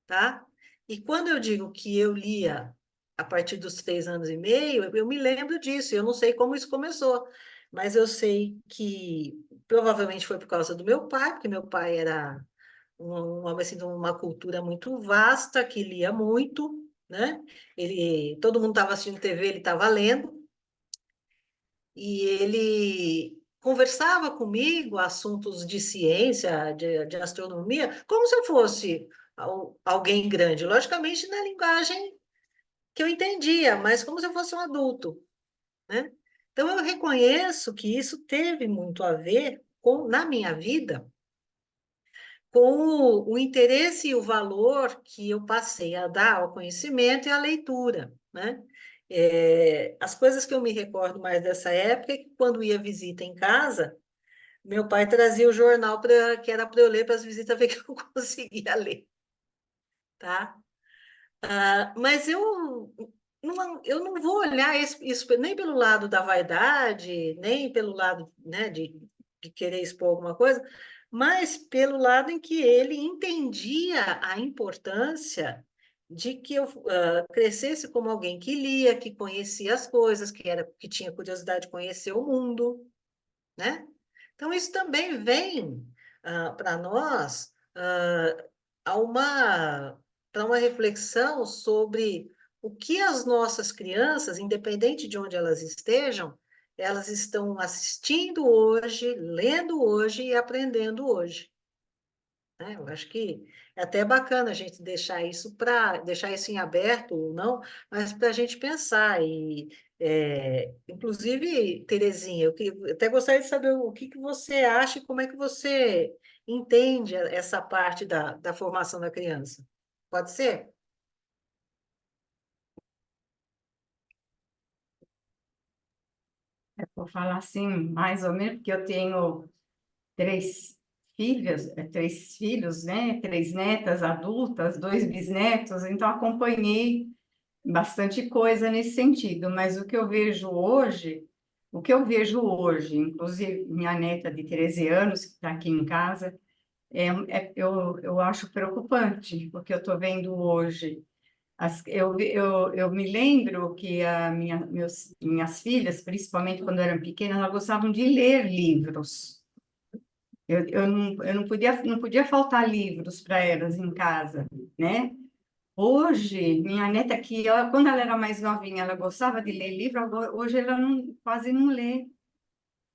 tá? E quando eu digo que eu lia a partir dos 3 anos e meio, eu me lembro disso, eu não sei como isso começou, mas eu sei que provavelmente foi por causa do meu pai, porque meu pai era um homem assim, de uma cultura muito vasta, que lia muito, né? Todo mundo estava assistindo TV, ele estava lendo, e ele conversava comigo assuntos de ciência, de astronomia, como se eu fosse alguém grande, logicamente na linguagem que eu entendia, mas como se eu fosse um adulto, né? Então eu reconheço que isso teve muito a ver na minha vida, com o interesse e o valor que eu passei a dar ao conhecimento e à leitura, né? As coisas que eu me recordo mais dessa época é que quando ia visita em casa, meu pai trazia o jornal que era para eu ler para as visitas ver que eu conseguia ler, tá? Mas eu não vou olhar isso nem pelo lado da vaidade, nem pelo lado, né, de querer expor alguma coisa, mas pelo lado em que ele entendia a importância de que eu crescesse como alguém que lia, que conhecia as coisas, que tinha curiosidade de conhecer o mundo, né? Então, isso também vem para nós a uma, para uma reflexão sobre o que as nossas crianças, independente de onde elas estejam, elas estão assistindo hoje, lendo hoje e aprendendo hoje, né? Eu acho que é até bacana a gente deixar isso em aberto ou não, mas para a gente pensar. Inclusive, Terezinha, eu até gostaria de saber o que você acha e como é que você entende essa parte da formação da criança. Pode ser? Vou falar assim, mais ou menos, porque eu tenho três três filhos, né? Três netas adultas, dois bisnetos, então acompanhei bastante coisa nesse sentido, mas o que eu vejo hoje, inclusive minha neta de 13 anos, que está aqui em casa, eu acho preocupante, porque eu estou vendo hoje. Eu me lembro que minhas filhas, principalmente quando eram pequenas, elas gostavam de ler livros. Eu não podia faltar livros para elas em casa, né? Hoje, minha neta aqui, quando ela era mais novinha, ela gostava de ler livro, hoje ela quase não lê,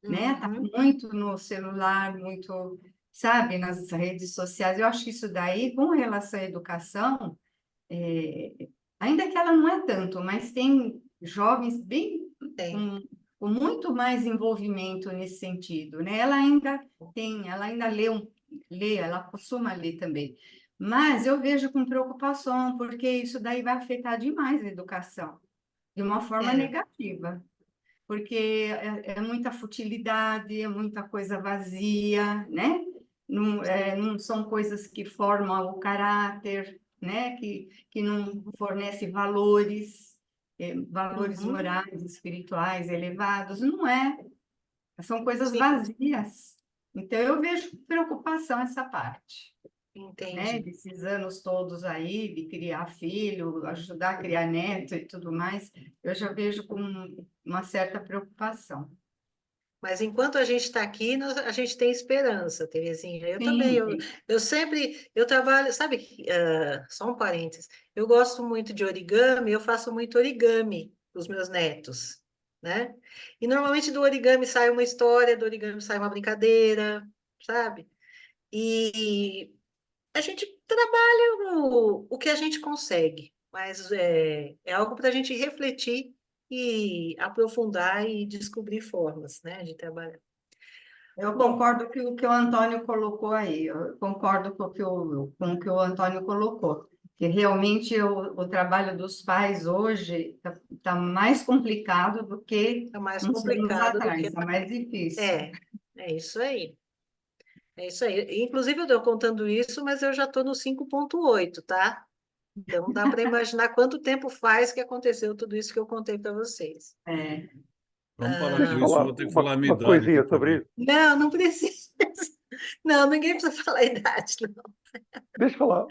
né? Tá Uhum. muito no celular, muito, sabe, nas redes sociais. Eu acho que isso daí, com relação à educação, é, ainda que ela não é tanto, mas tem jovens bem Tem. com muito mais envolvimento nesse sentido, né? Ela ainda lê, ela costuma ler também. Mas eu vejo com preocupação, porque isso daí vai afetar demais a educação, de uma forma É. negativa, porque é muita futilidade, é muita coisa vazia, né? Não são coisas que formam o caráter, né? Que não fornece valores Uhum. morais, espirituais elevados, não é. São coisas Sim, vazias. Então, eu vejo preocupação essa parte, né? entendi. Desses anos todos aí, de criar filho, ajudar a criar neto e tudo mais, eu já vejo com uma certa preocupação. Mas enquanto a gente está aqui, a gente tem esperança, Terezinha. Eu também, Sim, eu trabalho, sabe, só um parênteses, eu gosto muito de origami, eu faço muito origami, os meus netos, né? E normalmente do origami sai uma história, do origami sai uma brincadeira, sabe? E a gente trabalha o que a gente consegue, mas é algo para a gente refletir e aprofundar e descobrir formas, né, de trabalhar. Eu Bom, concordo com o que o Antônio colocou aí, eu concordo com o que o Antônio colocou, que realmente o trabalho dos pais hoje está mais complicado do que é mais uns anos complicado do atrás, que... está mais difícil. É isso aí. É isso aí. Inclusive, eu estou contando isso, mas eu já estou no 5.8, tá? Então, dá para imaginar quanto tempo faz que aconteceu tudo isso que eu contei para vocês. É. Vamos parar Deixa com eu isso, eu falar vou ter que falar a minha uma idade aqui coisinha sobre também. isso. Não, não precisa. Não, ninguém precisa falar a idade, não. Deixa eu falar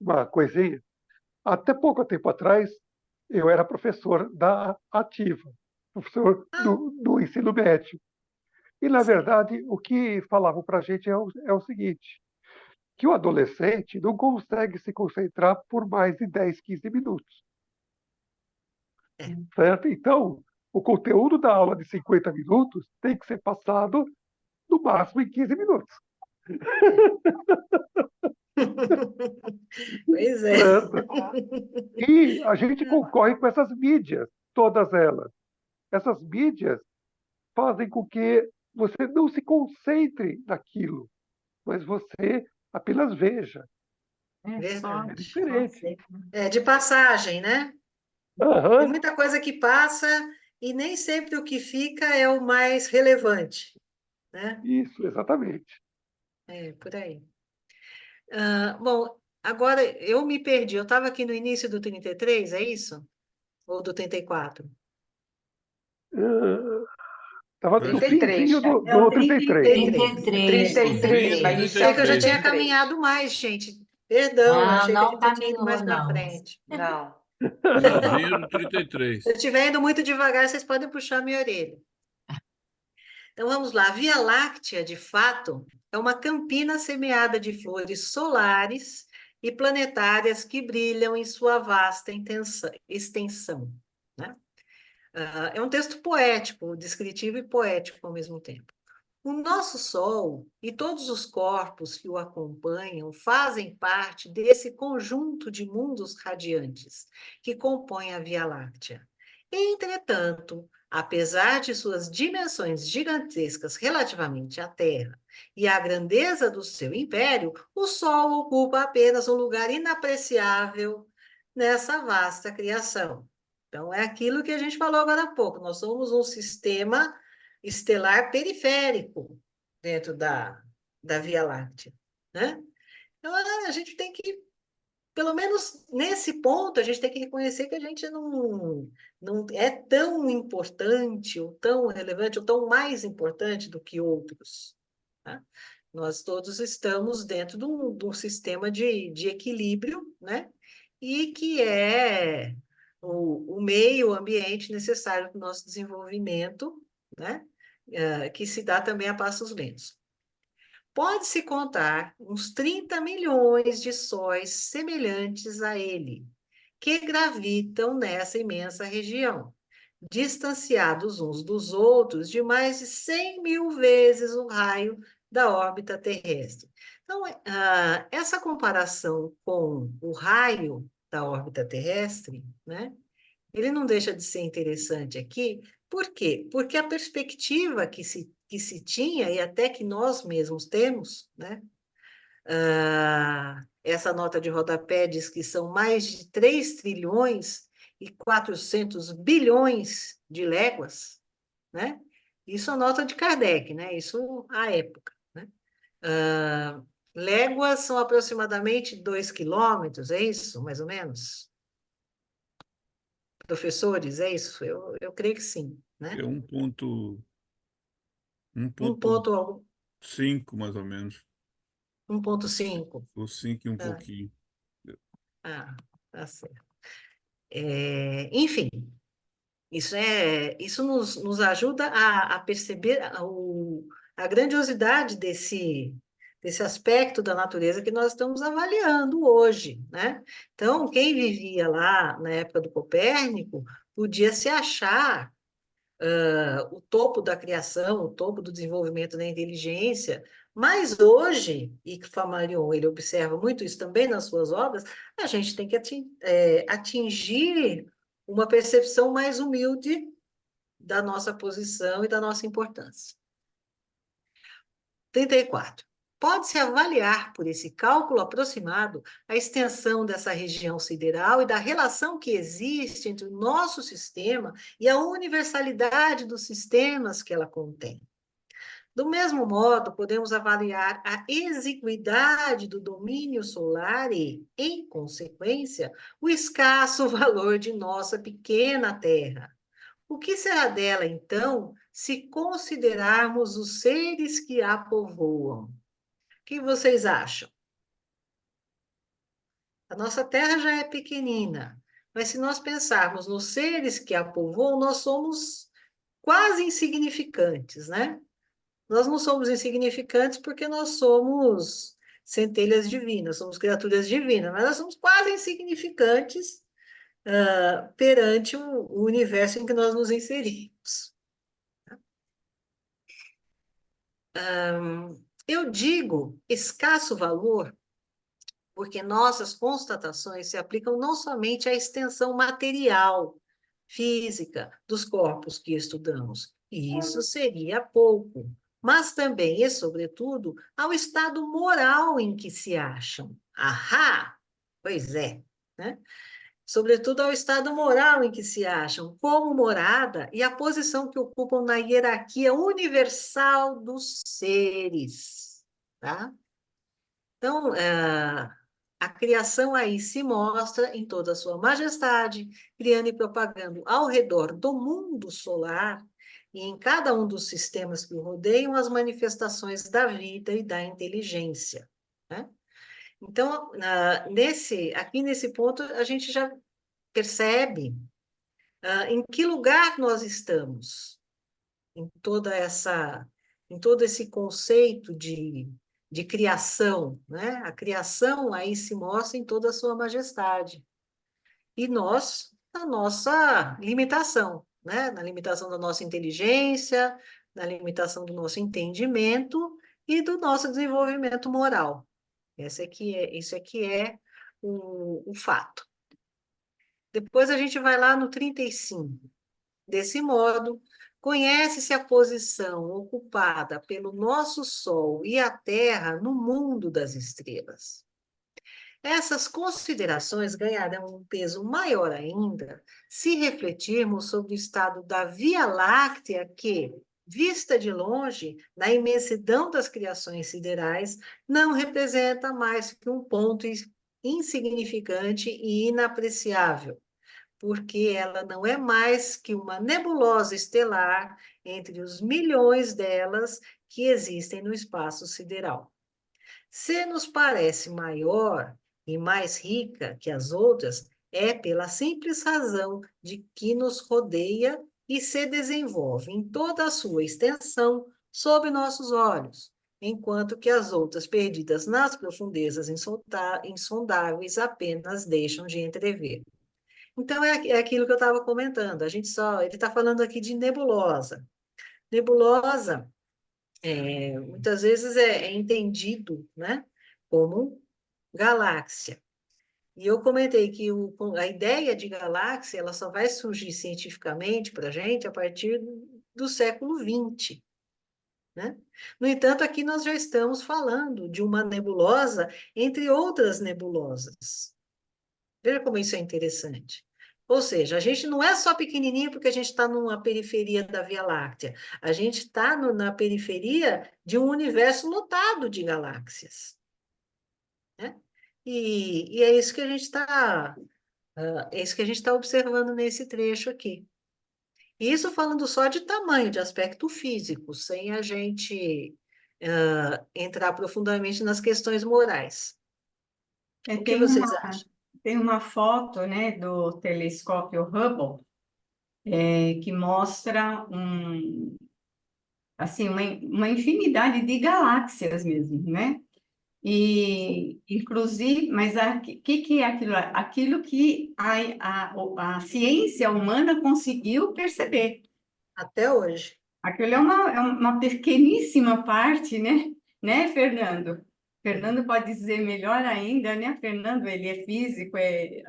uma coisinha. Até pouco tempo atrás, eu era professor da Ativa, professor do ensino médio. E, na verdade, o que falavam para a gente é o seguinte, que o adolescente não consegue se concentrar por mais de 10, 15 minutos, certo? Então, o conteúdo da aula de 50 minutos tem que ser passado no máximo em 15 minutos, Pois é. certo? E a gente concorre com essas mídias, todas elas. Essas mídias fazem com que você não se concentre naquilo, mas você apenas veja. Só É Verdade. diferente. sei. É de passagem, né? Tem Aham, muita coisa que passa e nem sempre o que fica é o mais relevante, né? isso, exatamente. É, por aí. Bom, agora eu me perdi. Eu estava aqui no início do 33, é isso? Ou do 34? Estava no finzinho 33. É do o 33. 33. 33, vai Finzinho É iniciar do que o eu já 33. tinha 33. caminhado mais, gente. Perdão, eu Não, achei que a não gente já tinha ido mais caminhou, para não. frente. Não. Finalzinho do Se 33. eu estiver indo muito devagar, vocês podem puxar a minha orelha. Então vamos lá. A Via Láctea, de fato, é uma campina semeada de flores solares e planetárias que brilham em sua vasta extensão, né? É um texto poético, descritivo e poético ao mesmo tempo. O nosso Sol e todos os corpos que o acompanham fazem parte desse conjunto de mundos radiantes que compõe a Via Láctea. Entretanto, apesar de suas dimensões gigantescas relativamente à Terra e à grandeza do seu império, o Sol ocupa apenas um lugar inapreciável nessa vasta criação. Então, é aquilo que a gente falou agora há pouco, nós somos um sistema estelar periférico dentro da Via Láctea, né? Então, a gente tem que, pelo menos nesse ponto, a gente tem que reconhecer que a gente não é tão importante, ou tão relevante, ou tão mais importante do que outros, tá? Nós todos estamos dentro de um sistema de equilíbrio, né? E que é o meio ambiente necessário para o nosso desenvolvimento, né? Que se dá também a passos lentos. Pode-se contar uns 30 milhões de sóis semelhantes a ele, que gravitam nessa imensa região, distanciados uns dos outros de mais de 100 mil vezes o raio da órbita terrestre. Então, essa comparação com o raio da órbita terrestre, né? Ele não deixa de ser interessante aqui. Por quê? Porque a perspectiva que se tinha, e até que nós mesmos temos, né? Essa nota de rodapé diz que são mais de 3 trilhões e 400 bilhões de léguas, né? Isso a nota de Kardec, né? Isso à época, né? Léguas são aproximadamente 2 quilômetros, é isso, mais ou menos? Professores, é isso? Eu creio que sim, né? É um Um ponto ponto, 5 mais ou menos. 1,5. Ou 5 e um Ah, pouquinho. tá certo. Enfim, isso nos ajuda a perceber a grandiosidade desse desse aspecto da natureza que nós estamos avaliando hoje, né? Então, quem vivia lá na época do Copérnico podia se achar o topo da criação, o topo do desenvolvimento da inteligência, mas hoje, e Flammarion, ele observa muito isso também nas suas obras, a gente tem que atingir uma percepção mais humilde da nossa posição e da nossa importância. 34. Pode-se avaliar por esse cálculo aproximado a extensão dessa região sideral e da relação que existe entre o nosso sistema e a universalidade dos sistemas que ela contém. Do mesmo modo, podemos avaliar a exiguidade do domínio solar e, em consequência, o escasso valor de nossa pequena Terra. O que será dela, então, se considerarmos os seres que a povoam? O que vocês acham? A nossa Terra já é pequenina, mas se nós pensarmos nos seres que a povoam, nós somos quase insignificantes, né? Nós não somos insignificantes porque nós somos centelhas divinas, somos criaturas divinas, mas nós somos quase insignificantes perante o universo em que nós nos inserimos. Eu digo escasso valor porque nossas constatações se aplicam não somente à extensão material, física, dos corpos que estudamos, e isso seria pouco, mas também e, sobretudo, ao estado moral em que se acham. Ahá! Pois é, né? Sobretudo ao estado moral em que se acham, como morada e a posição que ocupam na hierarquia universal dos seres, tá? Então, a criação aí se mostra em toda a sua majestade, criando e propagando ao redor do mundo solar e em cada um dos sistemas que o rodeiam as manifestações da vida e da inteligência, né? Então, aqui nesse ponto, a gente já percebe em que lugar nós estamos em todo esse conceito de criação, né? A criação aí se mostra em toda a sua majestade. E nós, na nossa limitação, né? Na limitação da nossa inteligência, na limitação do nosso entendimento e do nosso desenvolvimento moral. Isso aqui é o fato. Depois a gente vai lá no 35. Desse modo, conhece-se a posição ocupada pelo nosso Sol e a Terra no mundo das estrelas. Essas considerações ganharão um peso maior ainda se refletirmos sobre o estado da Via Láctea que, vista de longe, na imensidão das criações siderais, não representa mais que um ponto insignificante e inapreciável, porque ela não é mais que uma nebulosa estelar entre os milhões delas que existem no espaço sideral. Se nos parece maior e mais rica que as outras, é pela simples razão de que nos rodeia e se desenvolve em toda a sua extensão sob nossos olhos, enquanto que as outras perdidas nas profundezas insondáveis apenas deixam de entrever. Então, é aquilo que eu estava comentando. Ele está falando aqui de nebulosa. Nebulosa, muitas vezes é entendido, né, como galáxia. E eu comentei que a ideia de galáxia ela só vai surgir cientificamente para a gente a partir do século XX. Né? No entanto, aqui nós já estamos falando de uma nebulosa entre outras nebulosas. Veja como isso é interessante. Ou seja, a gente não é só pequenininho porque a gente está numa periferia da Via Láctea. A gente está na periferia de um universo lotado de galáxias. Né? E é isso que a gente está observando nesse trecho aqui. Isso falando só de tamanho, de aspecto físico, sem a gente entrar profundamente nas questões morais. O que vocês acham? Tem uma foto, né, do telescópio Hubble, que mostra assim, uma infinidade de galáxias mesmo, né? E, inclusive, mas o que é aquilo? Aquilo que a ciência humana conseguiu perceber. Até hoje. Aquilo é uma pequeníssima parte, né? Né, Fernando? Fernando pode dizer melhor ainda, né? Fernando, ele é físico, é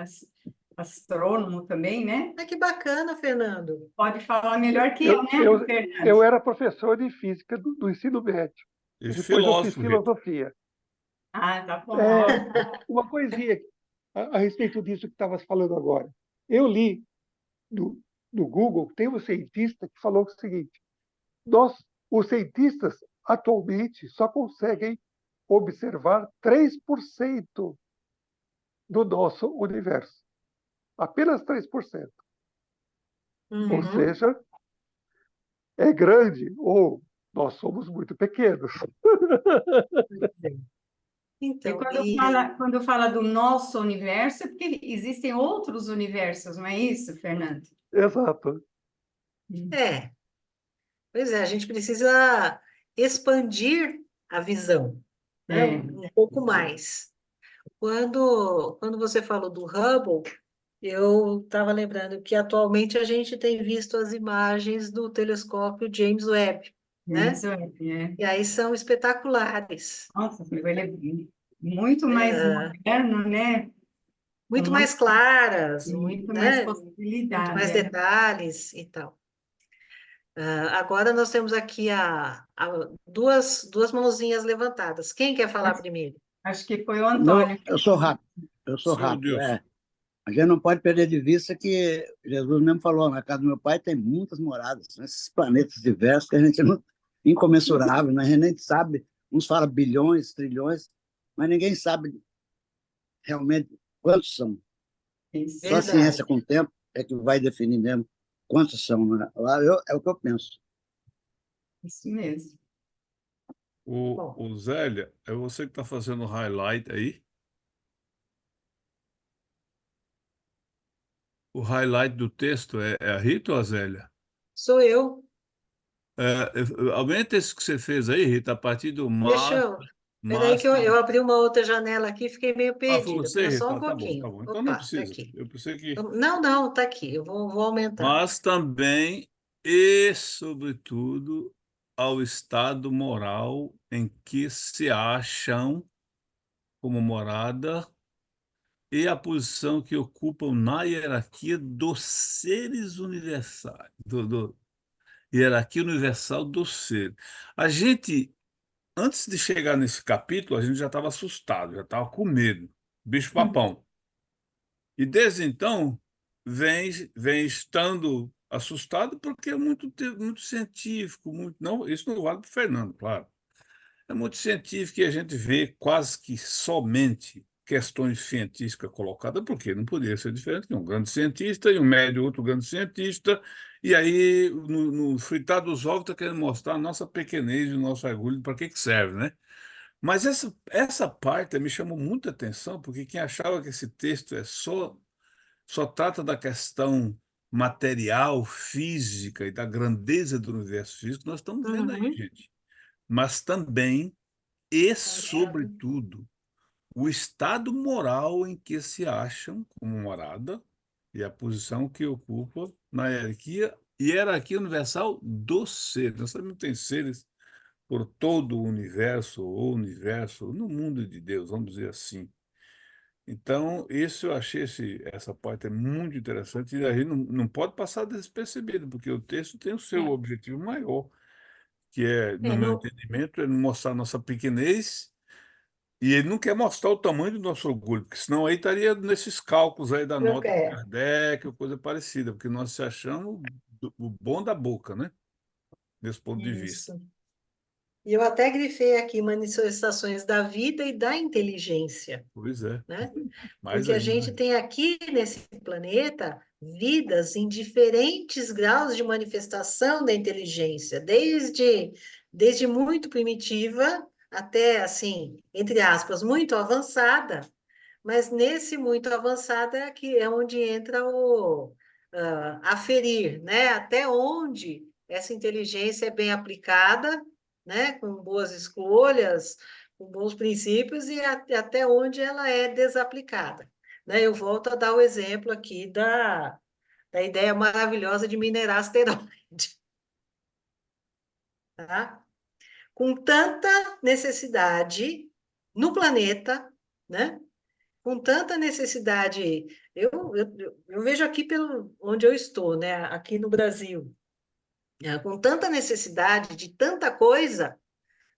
astrônomo também, né? Ah, que bacana, Fernando. Pode falar melhor que eu, Eu, né, eu, Fernando? eu era professor de física do ensino médio. E E depois eu fiz filósofo, Rita. filosofia. Ah, tá bom. É, uma coisinha a respeito disso que estavas falando agora. Eu li no, no Google, tem um cientista que falou o seguinte: nós, os cientistas, atualmente só conseguem observar 3% do nosso universo. Apenas 3%. Ou Uhum. seja, é grande ou nós somos muito pequenos. E Então, quando fala do nosso universo, é porque existem outros universos, não é isso, Fernando? Exato. é, pois é, a gente precisa expandir a visão, né? É, Um pouco mais. Quando você falou do Hubble, eu estava lembrando que atualmente a gente tem visto as imagens do telescópio James Webb, né? isso é. E aí são espetaculares. Nossa, ele é muito mais moderno, né? Com Muito mais claras, muito, muito mais né? Muito possibilidade. mais É. detalhes e tal. Agora nós temos aqui duas mãozinhas levantadas. Quem quer falar primeiro? Acho que foi o Não, Antônio. eu sou rápido. Eu sou Seu rápido. Deus. A gente não pode perder de vista que Jesus mesmo falou, na casa do meu pai tem muitas moradas, né? Esses planetas diversos que a gente não incomensurável, né? A gente nem sabe, uns falam bilhões, trilhões, mas ninguém sabe realmente quantos são. Isso, Só a Verdade. ciência com o tempo é que vai definir mesmo quantos são, né? É o que eu penso. isso mesmo. Bom, O Zélia, é você que está fazendo o highlight aí? O highlight do texto é a Rita ou a Zélia? sou eu. Aumenta isso que você fez aí, Rita, a partir do Deixa mas, eu. Peraí mas que eu abri uma outra janela aqui e fiquei meio foi perdida. você, Espera só Rita? um Ah, tá bom, tá pouquinho. bom. Então não Opa, tá precisa. aqui. Eu pensei que. Não, não, tá aqui. Eu vou aumentar. Mas também, e sobretudo, ao estado moral em que se acham como morada e a posição que ocupam na hierarquia dos seres universais, hierarquia universal dos seres. A gente, antes de chegar nesse capítulo, a gente já estava assustado, já estava com medo, bicho-papão. E desde então, vem estando assustado porque é muito científico, não, isso não vale para o Fernando, claro. É muito científico e a gente vê quase que somente questões científicas colocadas, porque não poderia ser diferente que um grande cientista e um médio outro grande cientista, e aí no fritar dos ovos está querendo mostrar a nossa pequenez e o nosso orgulho, para que serve, né? Mas essa parte me chamou muita atenção, porque quem achava que esse texto só trata da questão material, física e da grandeza do universo físico, nós estamos vendo aí, Uhum. gente. Mas também e, sobretudo, o estado moral em que se acham como morada e a posição que ocupa na hierarquia universal dos seres. Nós sabemos que tem seres por todo o universo, no mundo de Deus, vamos dizer assim. Então, isso eu achei essa parte é muito interessante e a gente não pode passar despercebido, porque o texto tem o seu É, objetivo maior, que é, no meu não, entendimento, é mostrar nossa pequenez. E ele não quer mostrar o tamanho do nosso orgulho, porque senão aí estaria nesses cálculos aí da não nota de quer. Kardec ou coisa parecida, porque nós se achamos o bom da boca, né? Desse ponto de vista. Isso. E eu até grifei aqui manifestações da vida e da inteligência, Pois é, né? mais Porque a ainda, gente né? tem aqui nesse planeta vidas em diferentes graus de manifestação da inteligência, desde muito primitiva até, assim, entre aspas, muito avançada, mas nesse muito avançada é que é onde entra o aferir, né? Até onde essa inteligência é bem aplicada, né? Com boas escolhas, com bons princípios e até onde ela é desaplicada. Né? Eu volto a dar o exemplo aqui da ideia maravilhosa de minerar asteroide. Tá? Com tanta necessidade no planeta, né? Com tanta necessidade, eu vejo aqui pelo onde eu estou, né? Aqui no Brasil, né? Com tanta necessidade de tanta coisa,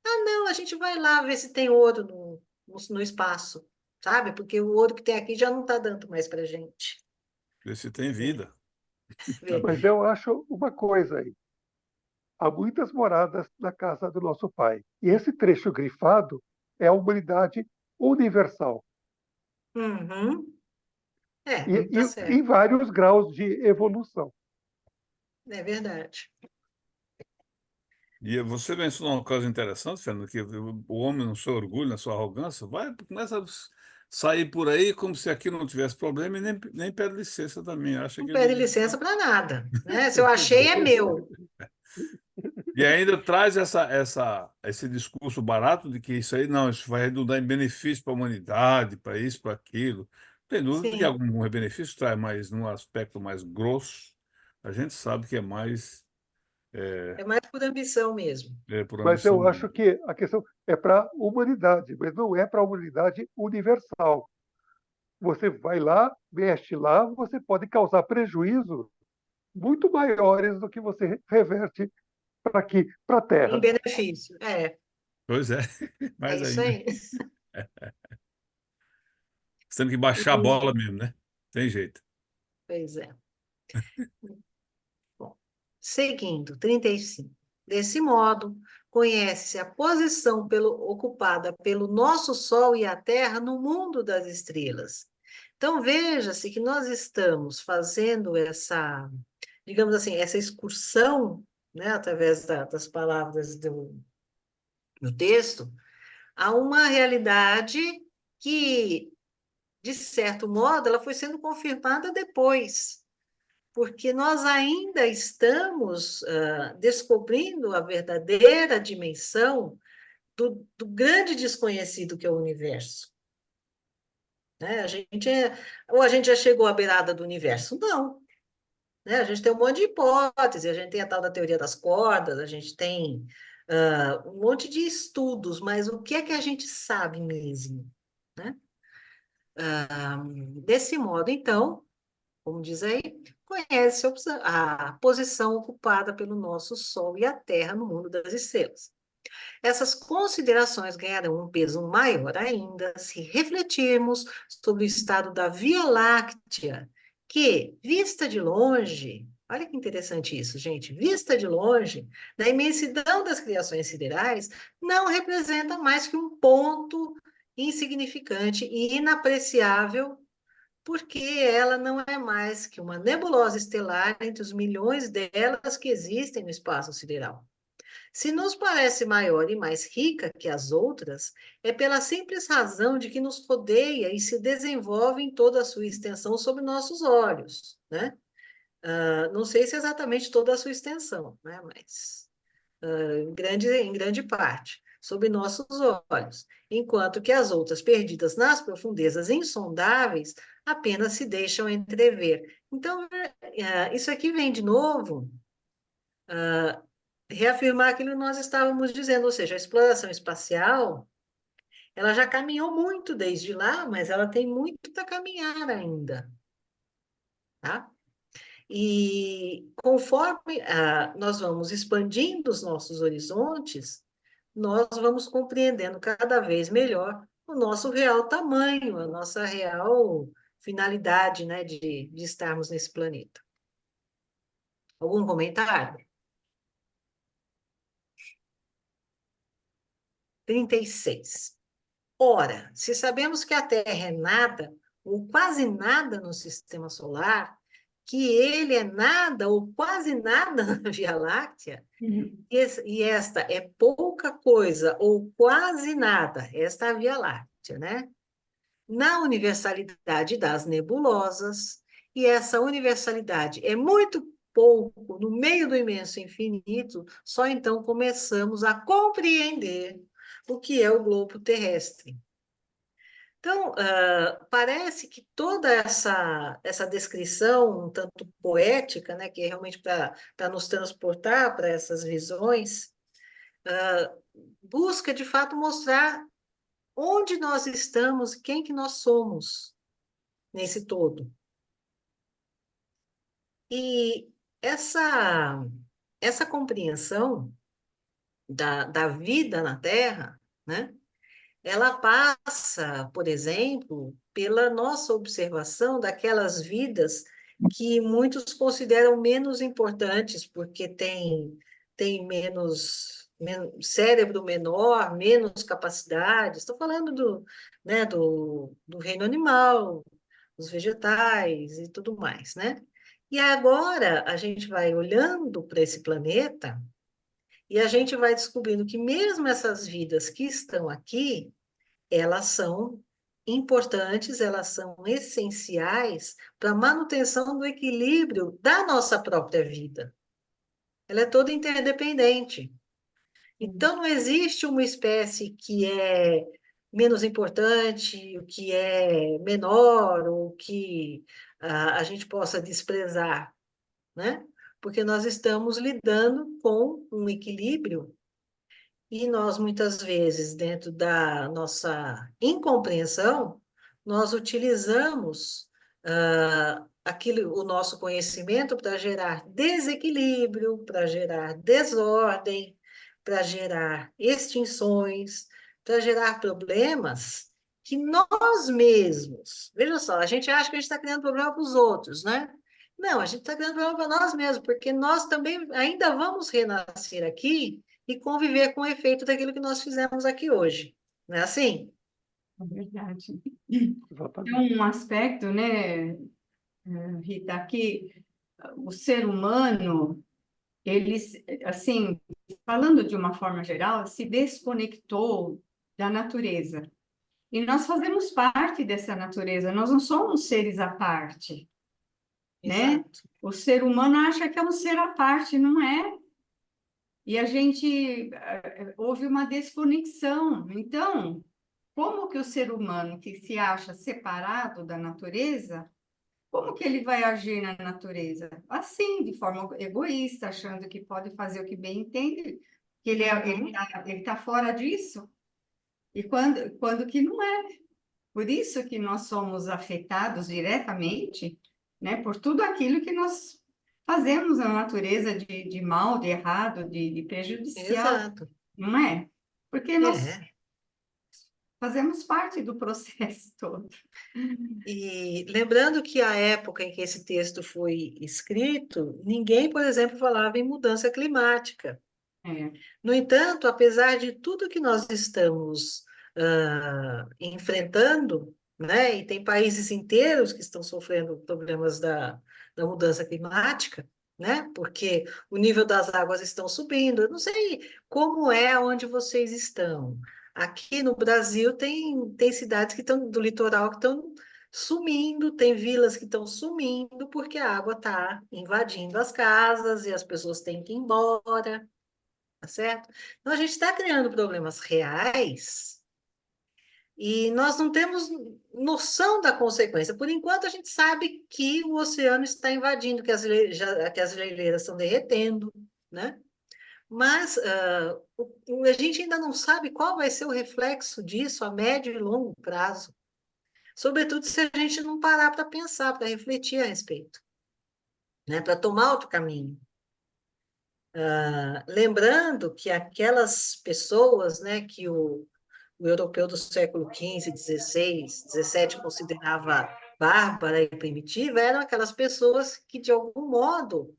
não, a gente vai lá ver se tem ouro no espaço, sabe? Porque o ouro que tem aqui já não está dando mais para gente. Ver se tem vida. Mas eu acho uma coisa aí. Há muitas moradas na casa do nosso Pai. E esse trecho grifado é a humanidade universal. Uhum. E Tá em certo. vários graus de evolução. É verdade. E você mencionou uma coisa interessante, Fernando, que o homem, no seu orgulho, na sua arrogância, começa a sair por aí como se aqui não tivesse problema e nem pede licença também. Acha Não que pede ele... licença para nada, né? Se eu achei, é meu. E ainda traz esse discurso barato de que isso aí, não, isso vai redundar em benefício para a humanidade, para isso, para aquilo. Não tem dúvida que Sim, algum benefício traz, mas num aspecto mais grosso, a gente sabe que é mais é mais por ambição mesmo. por Mas ambição eu acho mesmo. que a questão é para a humanidade, mas não é para a humanidade universal. Você vai lá, mexe lá, você pode causar prejuízos muito maiores do que você reverte para aqui, para a Em Terra. benefício. Pois é, É mais isso ainda. aí. Você tem que baixar a bola E, mesmo, né? Tem jeito. pois é. Bom, seguindo, 35. Desse modo, conhece-se a posição ocupada pelo nosso Sol e a Terra no mundo das estrelas. Então, veja-se que nós estamos fazendo digamos assim, essa excursão, né, através das palavras do texto, a uma realidade que, de certo modo, ela foi sendo confirmada depois, porque nós ainda estamos descobrindo a verdadeira dimensão do grande desconhecido que é o universo. Né? Ou a gente já chegou à beirada do universo? Não. Né? A gente tem um monte de hipóteses, a gente tem a tal da teoria das cordas, a gente tem um monte de estudos, mas o que é que a gente sabe mesmo? Né? Desse modo, então, como diz aí, conhece a posição ocupada pelo nosso Sol e a Terra no mundo das estrelas. Essas considerações ganharão um peso maior ainda se refletirmos sobre o estado da Via Láctea, que, vista de longe, olha que interessante isso, gente, vista de longe, da imensidão das criações siderais, não representa mais que um ponto insignificante e inapreciável, porque ela não é mais que uma nebulosa estelar entre os milhões delas que existem no espaço sideral. Se nos parece maior e mais rica que as outras, é pela simples razão de que nos rodeia e se desenvolve em toda a sua extensão sob nossos olhos, né? Não sei se é exatamente toda a sua extensão, né? Mas em grande parte, sob nossos olhos, enquanto que as outras, perdidas nas profundezas insondáveis, apenas se deixam entrever. Então, isso aqui vem de novo reafirmar aquilo que nós estávamos dizendo, ou seja, a exploração espacial, ela já caminhou muito desde lá, mas ela tem muito para caminhar ainda, tá? E conforme nós vamos expandindo os nossos horizontes, nós vamos compreendendo cada vez melhor o nosso real tamanho, a nossa real finalidade, né, de estarmos nesse planeta. Algum comentário? 36. Ora, se sabemos que a Terra é nada, ou quase nada no sistema solar, que ele é nada ou quase nada na Via Láctea, e esta é pouca coisa ou quase nada, esta é a Via Láctea, né? Na universalidade das nebulosas, e essa universalidade é muito pouco no meio do imenso infinito, só então começamos a compreender o que é o globo terrestre. Então, parece que toda essa descrição, um tanto poética, né, que é realmente para nos transportar para essas visões, busca, de fato, mostrar onde nós estamos, quem que nós somos nesse todo. E essa compreensão da vida na Terra, né, ela passa, por exemplo, pela nossa observação daquelas vidas que muitos consideram menos importantes, porque tem menos cérebro menor, menos capacidade. Estou falando né, do reino animal, dos vegetais e tudo mais, né? E agora a gente vai olhando para esse planeta e a gente vai descobrindo que mesmo essas vidas que estão aqui, elas são importantes, elas são essenciais para a manutenção do equilíbrio da nossa própria vida. Ela é toda interdependente. Então, não existe uma espécie que é menos importante, o que é menor, ou que a gente possa desprezar, né? Porque nós estamos lidando com um equilíbrio e nós, muitas vezes, dentro da nossa incompreensão, nós utilizamos o nosso conhecimento para gerar desequilíbrio, para gerar desordem, para gerar extinções, para gerar problemas que nós mesmos... Veja só, a gente acha que a gente está criando problema para os outros, né? Não, a gente está criando problema para nós mesmos, porque nós também ainda vamos renascer aqui e conviver com o efeito daquilo que nós fizemos aqui hoje. Não é assim? É verdade. Exatamente. Tem um aspecto, né, Rita, que o ser humano, ele, assim, falando de uma forma geral, se desconectou da natureza. E nós fazemos parte dessa natureza, nós não somos seres à parte, né? Exato. O ser humano acha que é um ser à parte, não é? E a gente houve uma desconexão. Então, como que o ser humano que se acha separado da natureza, como que ele vai agir na natureza? Assim, de forma egoísta, achando que pode fazer o que bem entende, que ele tá fora disso. E quando que não é. Por isso que nós somos afetados diretamente, né, por tudo aquilo que nós fazemos na natureza de mal, de errado, de prejudicial, Exato. não é? Porque nós É. fazemos parte do processo todo. E lembrando que a época em que esse texto foi escrito, ninguém, por exemplo, falava em mudança climática. É, No entanto, apesar de tudo que nós estamos enfrentando, né, e tem países inteiros que estão sofrendo problemas da mudança climática, né, porque o nível das águas estão subindo. Eu não sei como é onde vocês estão. Aqui no Brasil tem cidades que estão do litoral que estão sumindo, tem vilas que estão sumindo porque a água está invadindo as casas e as pessoas têm que ir embora. Tá certo? Então, a gente está criando problemas reais e nós não temos noção da consequência. Por enquanto, a gente sabe que o oceano está invadindo, que que as geleiras estão derretendo, né? Mas a gente ainda não sabe qual vai ser o reflexo disso a médio e longo prazo. Sobretudo se a gente não parar para pensar, para refletir a respeito, né? Para tomar outro caminho. Lembrando que aquelas pessoas, né, que o europeu do século XV, XVI, XVII considerava bárbara e primitiva, eram aquelas pessoas que, de algum modo,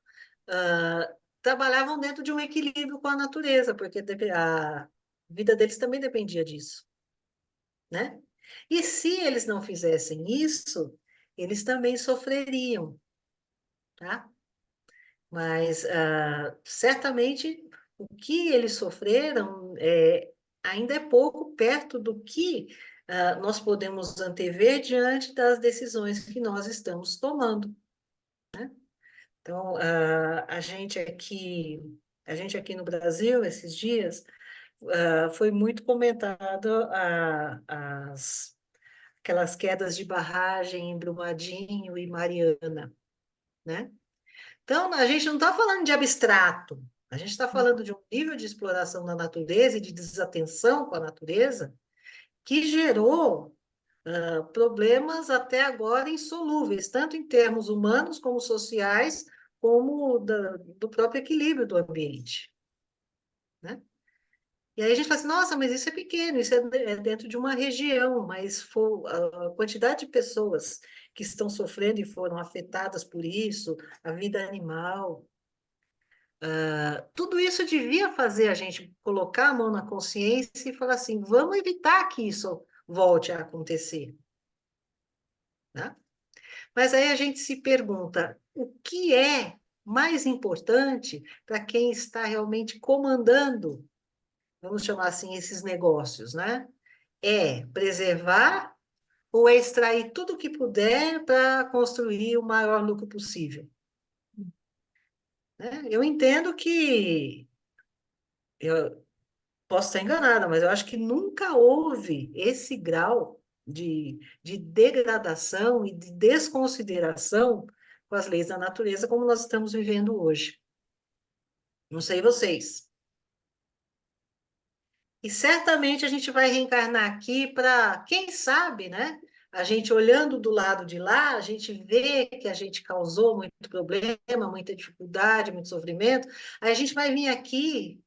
trabalhavam dentro de um equilíbrio com a natureza, porque a vida deles também dependia disso, né? E se eles não fizessem isso, eles também sofreriam, tá? Mas certamente o que eles sofreram ainda é pouco perto do que nós podemos antever diante das decisões que nós estamos tomando, né? Então, a gente aqui no Brasil, esses dias, foi muito comentado aquelas quedas de barragem em Brumadinho e Mariana, né? Então, a gente não está falando de abstrato, a gente está falando de um nível de exploração da natureza e de desatenção com a natureza que gerou problemas até agora insolúveis, tanto em termos humanos como sociais, como do próprio equilíbrio do ambiente, né? E aí a gente fala assim, nossa, mas isso é pequeno, isso é dentro de uma região, mas a quantidade de pessoas que estão sofrendo e foram afetadas por isso, a vida animal, tudo isso devia fazer a gente colocar a mão na consciência e falar assim, vamos evitar que isso volte a acontecer, né? Mas aí a gente se pergunta, o que é mais importante para quem está realmente comandando, vamos chamar assim, esses negócios, né? É preservar ou é extrair tudo o que puder para construir o maior lucro possível? Né? Eu entendo que, eu posso estar enganada, mas eu acho que nunca houve esse grau de degradação e de desconsideração com as leis da natureza como nós estamos vivendo hoje. Não sei vocês. E certamente a gente vai reencarnar aqui para, quem sabe, né? A gente olhando do lado de lá, a gente vê que a gente causou muito problema, muita dificuldade, muito sofrimento. Aí a gente vai vir aqui,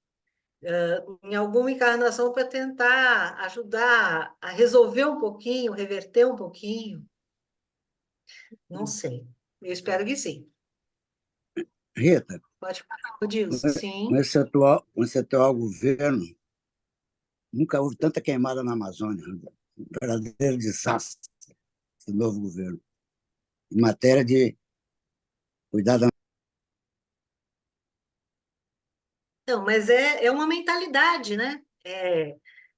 em alguma encarnação, para tentar ajudar a resolver um pouquinho, reverter um pouquinho. Não sei. Eu espero que sim. Rita, Pode falar, Odilson. com Sim. esse atual governo, nunca houve tanta queimada na Amazônia. Um verdadeiro desastre esse novo governo. Em matéria de cuidar da... Não, mas é uma mentalidade, né?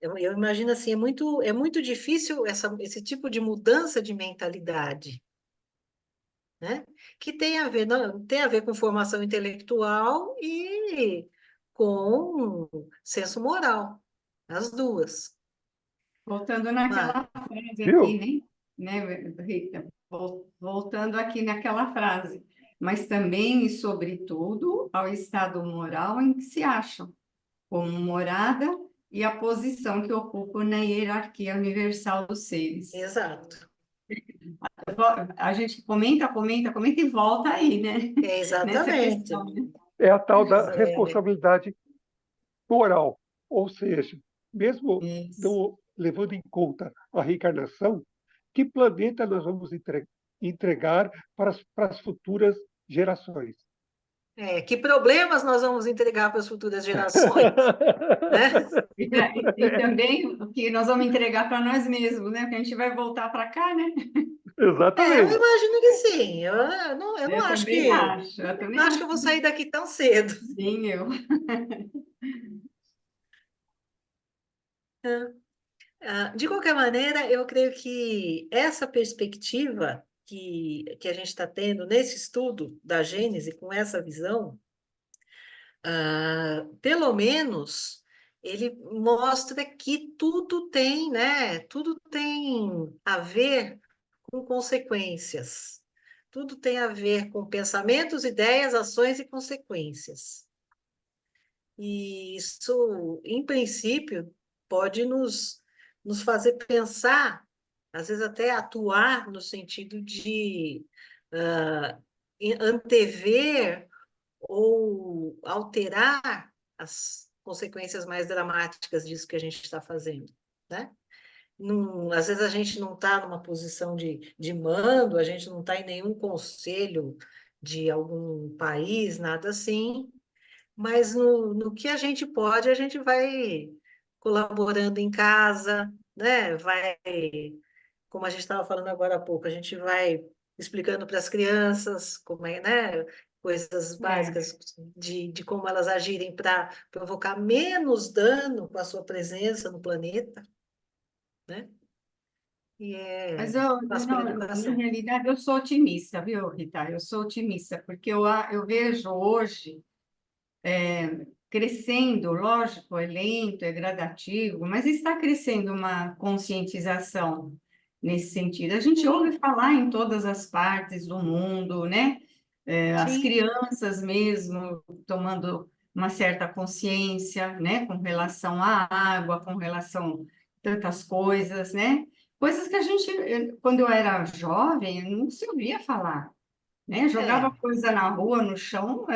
Eu imagino assim, é muito difícil esse tipo de mudança de mentalidade, né? Que tem a ver, não, tem a ver com formação intelectual e com senso moral, as duas. Voltando Mas, naquela frase Viu? aqui, né, Rita? Voltando aqui naquela frase, mas também e sobretudo ao estado moral em que se acham, como morada e a posição que ocupam na hierarquia universal dos seres. exato. A gente comenta, comenta, comenta e volta aí, né? Nessa Exatamente. questão, né? É a tal Mas da responsabilidade moral. Ou seja, mesmo Isso. não levando em conta a reencarnação, que planeta nós vamos entregar para as futuras gerações? que problemas nós vamos entregar para as futuras gerações, né? E também o que nós vamos entregar para nós mesmos, né? Porque a gente vai voltar para cá, né? Eu Exatamente. imagino que sim. Eu não Eu acho também que acho, eu também não acho que acho eu vou que sair daqui tão cedo. nem eu. De qualquer maneira, eu creio que essa perspectiva que a gente está tendo nesse estudo da Gênese, com essa visão, pelo menos ele mostra que tudo tem, né? Tudo tem a ver com consequências. Tudo tem a ver com pensamentos, ideias, ações e consequências. E isso, em princípio, pode nos fazer pensar, às vezes até atuar no sentido de antever ou alterar as consequências mais dramáticas disso que a gente está fazendo, né? Às vezes a gente não está numa posição de mando, a gente não está em nenhum conselho de algum país, nada assim, mas no que a gente pode, a gente vai colaborando em casa, né? Vai, como a gente estava falando agora há pouco, a gente vai explicando para as crianças como é, né? Coisas É. básicas de como elas agirem para provocar menos dano com a sua presença no planeta, né? E Mas faz pela na educação. realidade, eu sou otimista, viu, Rita? Eu sou otimista, porque eu vejo hoje crescendo, lógico, é lento, é gradativo, mas está crescendo uma conscientização nesse sentido. A gente ouve falar em todas as partes do mundo, né? As Sim. crianças mesmo tomando uma certa consciência, né? Com relação à água, com relação a tantas coisas, né? Coisas que a gente, quando eu era jovem, não se ouvia falar, né? Jogava coisa na rua, no chão,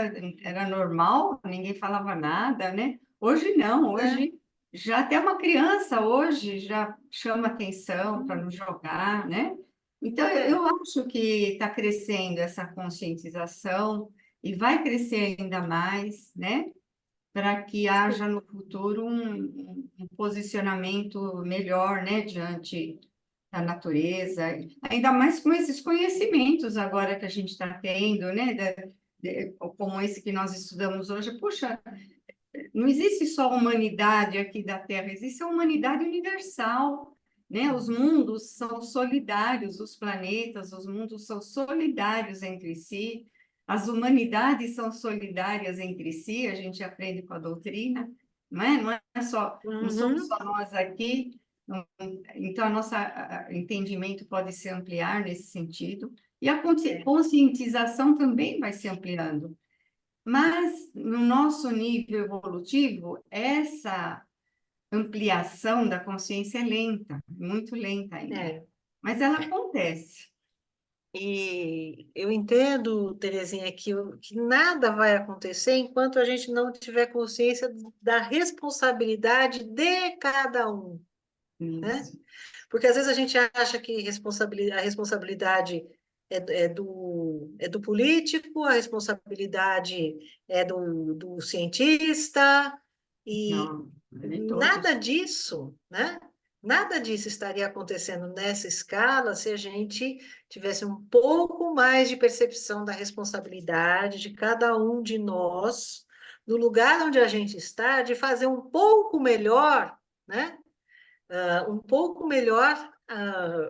era normal, ninguém falava nada, né? Hoje não, hoje já até uma criança hoje já chama atenção para não jogar, né? Então eu acho que está crescendo essa conscientização e vai crescer ainda mais, né? Para que haja no futuro um posicionamento melhor, né? Diante da natureza, ainda mais com esses conhecimentos agora que a gente está tendo, né? Como esse que nós estudamos hoje. Puxa, não existe só a humanidade aqui da Terra, existe a humanidade universal, né? Os mundos são solidários, os planetas, os mundos são solidários entre si, as humanidades são solidárias entre si, a gente aprende com a doutrina, não é? Não é só, não somos só nós aqui. Então, o nosso entendimento pode se ampliar nesse sentido, e a conscientização também vai se ampliando. Mas, no nosso nível evolutivo, essa ampliação da consciência é lenta, muito lenta ainda. Mas ela acontece. E eu entendo, Terezinha, que nada vai acontecer enquanto a gente não tiver consciência da responsabilidade de cada um, né? Porque às vezes a gente acha que a responsabilidade é do político, a responsabilidade é do cientista, e Não, de nada todos. disso, né? Nada disso estaria acontecendo nessa escala se a gente tivesse um pouco mais de percepção da responsabilidade de cada um de nós, no lugar onde a gente está, de fazer um pouco melhor, né? Um pouco melhor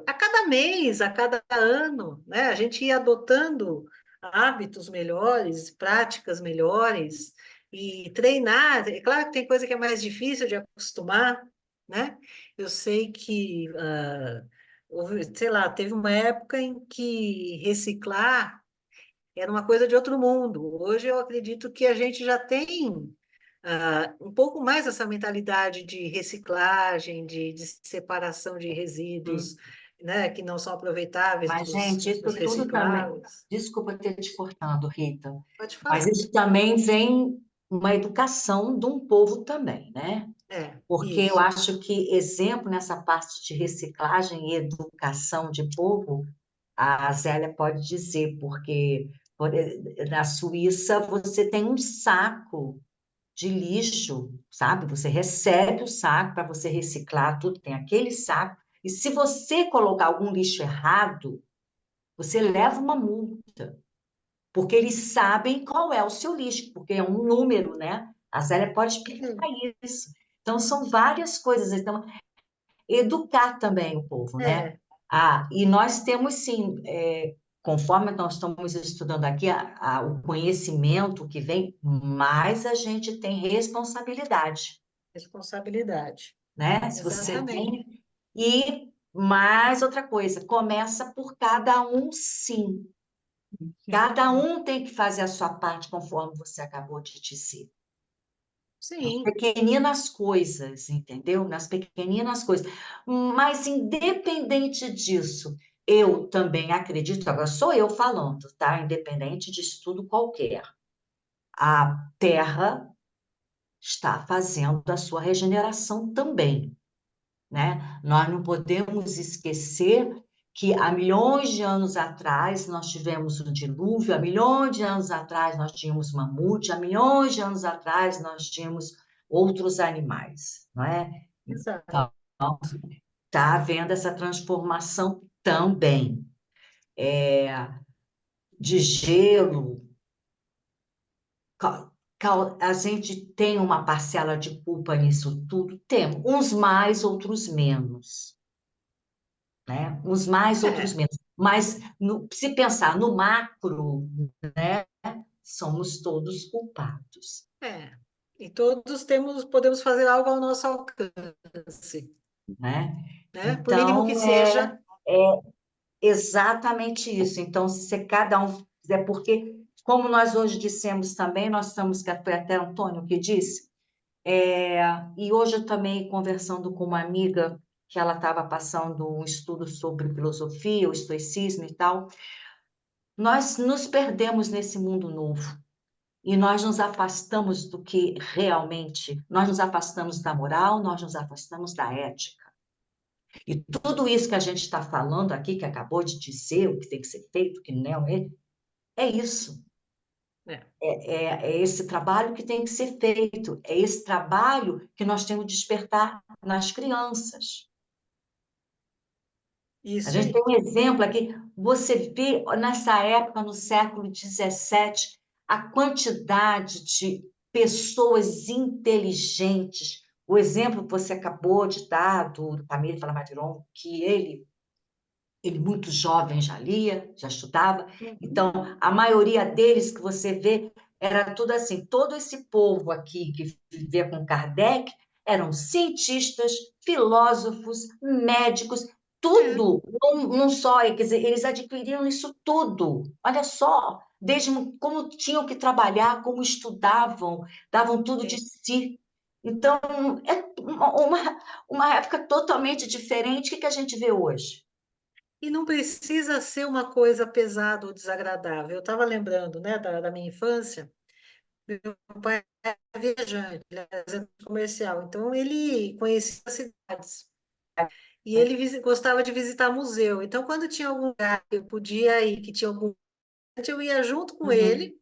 a cada mês, a cada ano, né? A gente ia adotando hábitos melhores, práticas melhores, e treinar. É claro que tem coisa que é mais difícil de acostumar, né? Eu sei que, sei lá, teve uma época em que reciclar era uma coisa de outro mundo. Hoje eu acredito que a gente já tem um pouco mais essa mentalidade de reciclagem, de separação de resíduos, né, que não são aproveitáveis Mas, gente, isso dos tudo também. recicláveis. Desculpa ter te cortado, Rita. Pode falar. Mas isso também vem uma educação de um povo também, né? Porque Isso. eu acho que exemplo nessa parte de reciclagem e educação de povo, a Zélia pode dizer, porque na Suíça você tem um saco de lixo, sabe? Você recebe o saco para você reciclar, tudo tem aquele saco. E se você colocar algum lixo errado, você leva uma multa, porque eles sabem qual é o seu lixo, porque é um número, né? A Zélia pode explicar isso. Então, são várias coisas. Então, educar também o povo, né? E nós temos, sim, conforme nós estamos estudando aqui, o conhecimento que vem, mais a gente tem responsabilidade. Responsabilidade. Né? Se você Exatamente. tem... E mais outra coisa, começa por cada um, sim. Cada um tem que fazer a sua parte, conforme você acabou de dizer. Sim. Nas pequeninas coisas, entendeu? Nas pequeninas coisas. Mas, independente disso, eu também acredito, agora sou eu falando, tá? Independente de estudo qualquer. A Terra está fazendo a sua regeneração também, né? Nós não podemos esquecer que há milhões de anos atrás nós tivemos um dilúvio, há milhões de anos atrás nós tínhamos mamute, há milhões de anos atrás nós tínhamos outros animais, não é? Exato. Então, está havendo essa transformação também. De gelo, a gente tem uma parcela de culpa nisso tudo? Temos, uns mais, outros menos. Né? Uns mais, outros menos. Mas, se pensar no macro, né, somos todos culpados. E todos podemos fazer algo ao nosso alcance, né? né? Por mínimo que Então, seja. é exatamente isso. Então, se cada um fizer, porque, como nós hoje dissemos também, nós estamos, que foi até Antônio que disse, e hoje eu também conversando com uma amiga que ela estava passando um estudo sobre filosofia, o estoicismo e tal, nós nos perdemos nesse mundo novo e nós nos afastamos do que realmente, nós nos afastamos da moral, nós nos afastamos da ética. E tudo isso que a gente está falando aqui, que acabou de dizer, o que tem que ser feito, o que não é isso. É. É esse trabalho que tem que ser feito, é esse trabalho que nós temos que despertar nas crianças. A Isso gente aí. tem um exemplo aqui, você vê nessa época, no século XVII, a quantidade de pessoas inteligentes. O exemplo que você acabou de dar do Camille Flammarion, que ele muito jovem já lia, já estudava, então a maioria deles que você vê era tudo assim, todo esse povo aqui que vivia com Kardec eram cientistas, filósofos, médicos, tudo num só, quer dizer, eles adquiriram isso tudo, olha só, desde como tinham que trabalhar, como estudavam, davam tudo de si. Então, é uma época totalmente diferente. O que a gente vê hoje? E não precisa ser uma coisa pesada ou desagradável. Eu estava lembrando, né, da minha infância. Meu pai era viajante, ele era agente comercial, então ele conhecia as cidades. E ele gostava de visitar museu. Então, quando tinha algum lugar que eu podia ir, que tinha algum, eu ia junto com Uhum. ele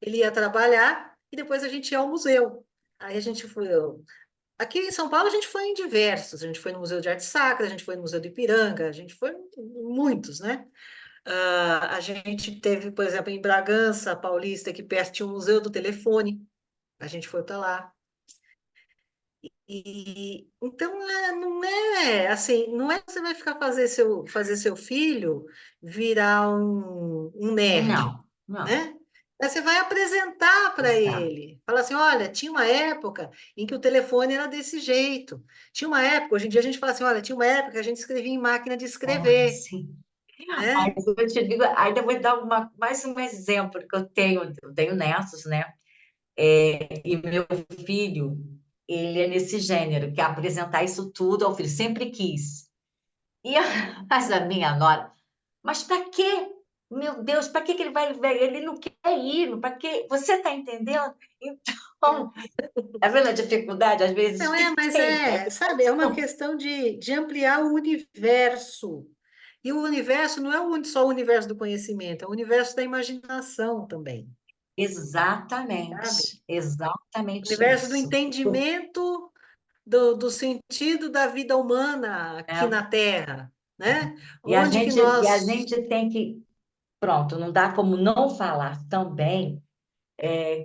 ia trabalhar e depois a gente ia ao museu. Aí a gente foi. Aqui em São Paulo a gente foi em diversos. A gente foi no Museu de Arte Sacra, a gente foi no Museu do Ipiranga, a gente foi em muitos, né? A gente teve, por exemplo, em Bragança Paulista, aqui perto tinha o Museu do Telefone. A gente foi para lá. E então não é assim, não é que você vai ficar fazer seu filho virar um nerd, Não, né? Mas você vai apresentar para exato. ele. Fala assim, olha, tinha uma época em que o telefone era desse jeito. Tinha uma época, hoje em dia a gente fala assim, olha, tinha uma época que a gente escrevia em máquina de escrever, Sim. né? Mas eu te digo, ainda vou dar mais um exemplo que eu tenho netos, né? E meu filho, ele é nesse gênero, que é apresentar isso tudo ao filho, sempre quis. Mas a minha nora, mas para quê? Meu Deus, para que ele vai ver? Ele não quer ir, para quê? Você está entendendo? Então, tá vendo a dificuldade, às vezes, Não que mas tem para sabe, é uma educação? questão de ampliar o universo. E o universo não é só o universo do conhecimento, é o universo da imaginação também, sabe? Exatamente, O exatamente universo do isso. entendimento do sentido da vida humana aqui É. na Terra, né? E a Onde que gente, e a nós... gente tem que, pronto, não dá como não falar também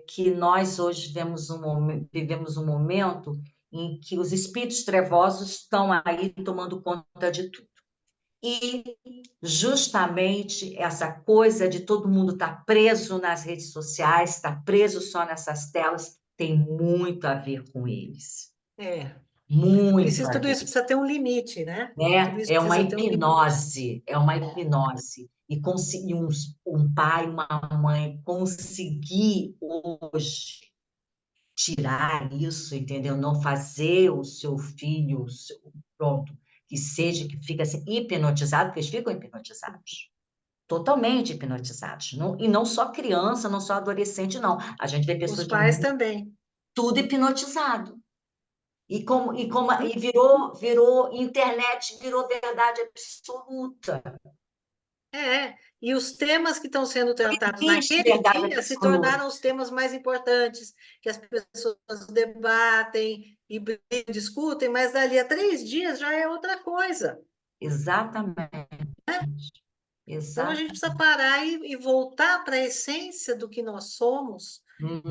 que nós hoje vivemos um momento em que os espíritos trevosos estão aí tomando conta de tudo. E justamente essa coisa de todo mundo estar preso nas redes sociais, estar preso só nessas telas, tem muito a ver com eles. É, Muito a tudo ver. isso precisa ter um limite, né? Tudo Né? isso precisa ter um limite. É uma hipnose. E conseguir um pai, uma mãe conseguir hoje tirar isso, entendeu? Não fazer o seu filho, pronto, que seja, que fica assim, hipnotizado, porque eles ficam hipnotizados. Totalmente hipnotizados. E não só criança, não só adolescente, não. A gente vê Os pessoas de pais também. tudo hipnotizado. E virou internet, virou verdade absoluta. E os temas que estão sendo tratados Existe naquele verdade dia se absoluta. tornaram os temas mais importantes, que as pessoas debatem e discutem, mas dali a 3 dias já é outra coisa. Exatamente. Então a gente Exatamente. precisa parar e voltar para a essência do que nós somos, Uhum.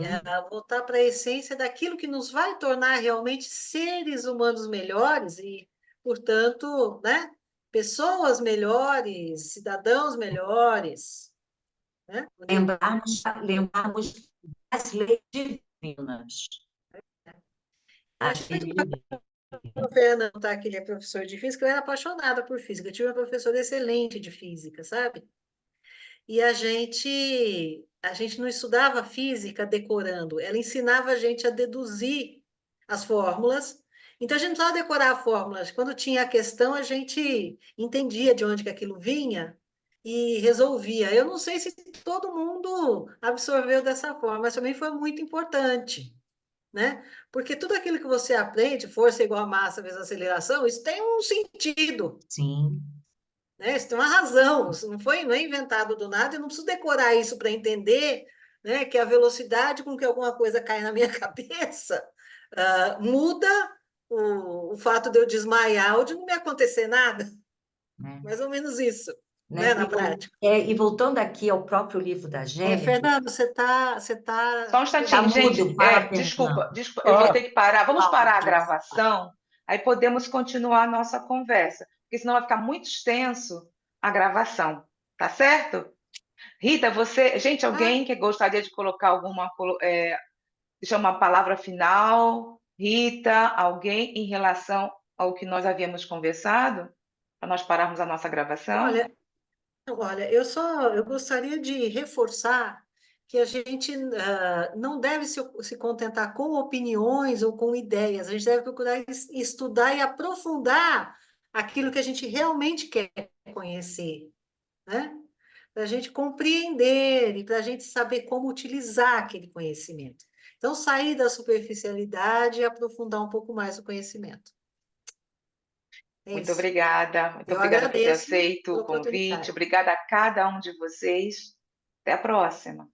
voltar para a essência daquilo que nos vai tornar realmente seres humanos melhores e, portanto, né, pessoas melhores, cidadãos melhores, né? Lembrarmos das leis divinas. Ah, Acho muito bacana o Fernando tá, que ele é professor de física. Eu era apaixonada por física. Eu tive uma professora excelente de física, sabe? E a gente não estudava física decorando, ela ensinava a gente a deduzir as fórmulas. Então a gente não precisava decorar a fórmula. Quando tinha a questão, a gente entendia de onde que aquilo vinha e resolvia. Eu não sei se todo mundo absorveu dessa forma, mas também foi muito importante, né? Porque tudo aquilo que você aprende, força igual a massa vezes aceleração, isso tem um sentido, sim. né? Isso tem uma razão, isso não é inventado do nada, eu não preciso decorar isso para entender, né, que a velocidade com que alguma coisa cai na minha cabeça muda o fato de eu desmaiar ou de não me acontecer nada, Né? mais ou menos isso, Né? né, na prática. E voltando aqui ao próprio livro da Gênesis, Fernando, você tá Só um tá instantinho, gente. mudo, fala, Desculpa, Fernando. eu vou Ah, ter que parar. Vamos parar a Áudio. gravação, aí podemos continuar a nossa conversa, porque senão vai ficar muito extenso a gravação, tá certo? Rita, gente, alguém que gostaria de colocar deixar uma palavra final? Rita, alguém em relação ao que nós havíamos conversado, para nós pararmos a nossa gravação? Olha, eu gostaria de reforçar que a gente não deve se contentar com opiniões ou com ideias, a gente deve procurar estudar e aprofundar aquilo que a gente realmente quer conhecer, né? Para a gente compreender e para a gente saber como utilizar aquele conhecimento. Então, sair da superficialidade e aprofundar um pouco mais o conhecimento. É Muito isso. obrigada. Muito Eu obrigada por ter agradeço aceito pela o convite. oportunidade. Obrigada a cada um de vocês. Até a próxima.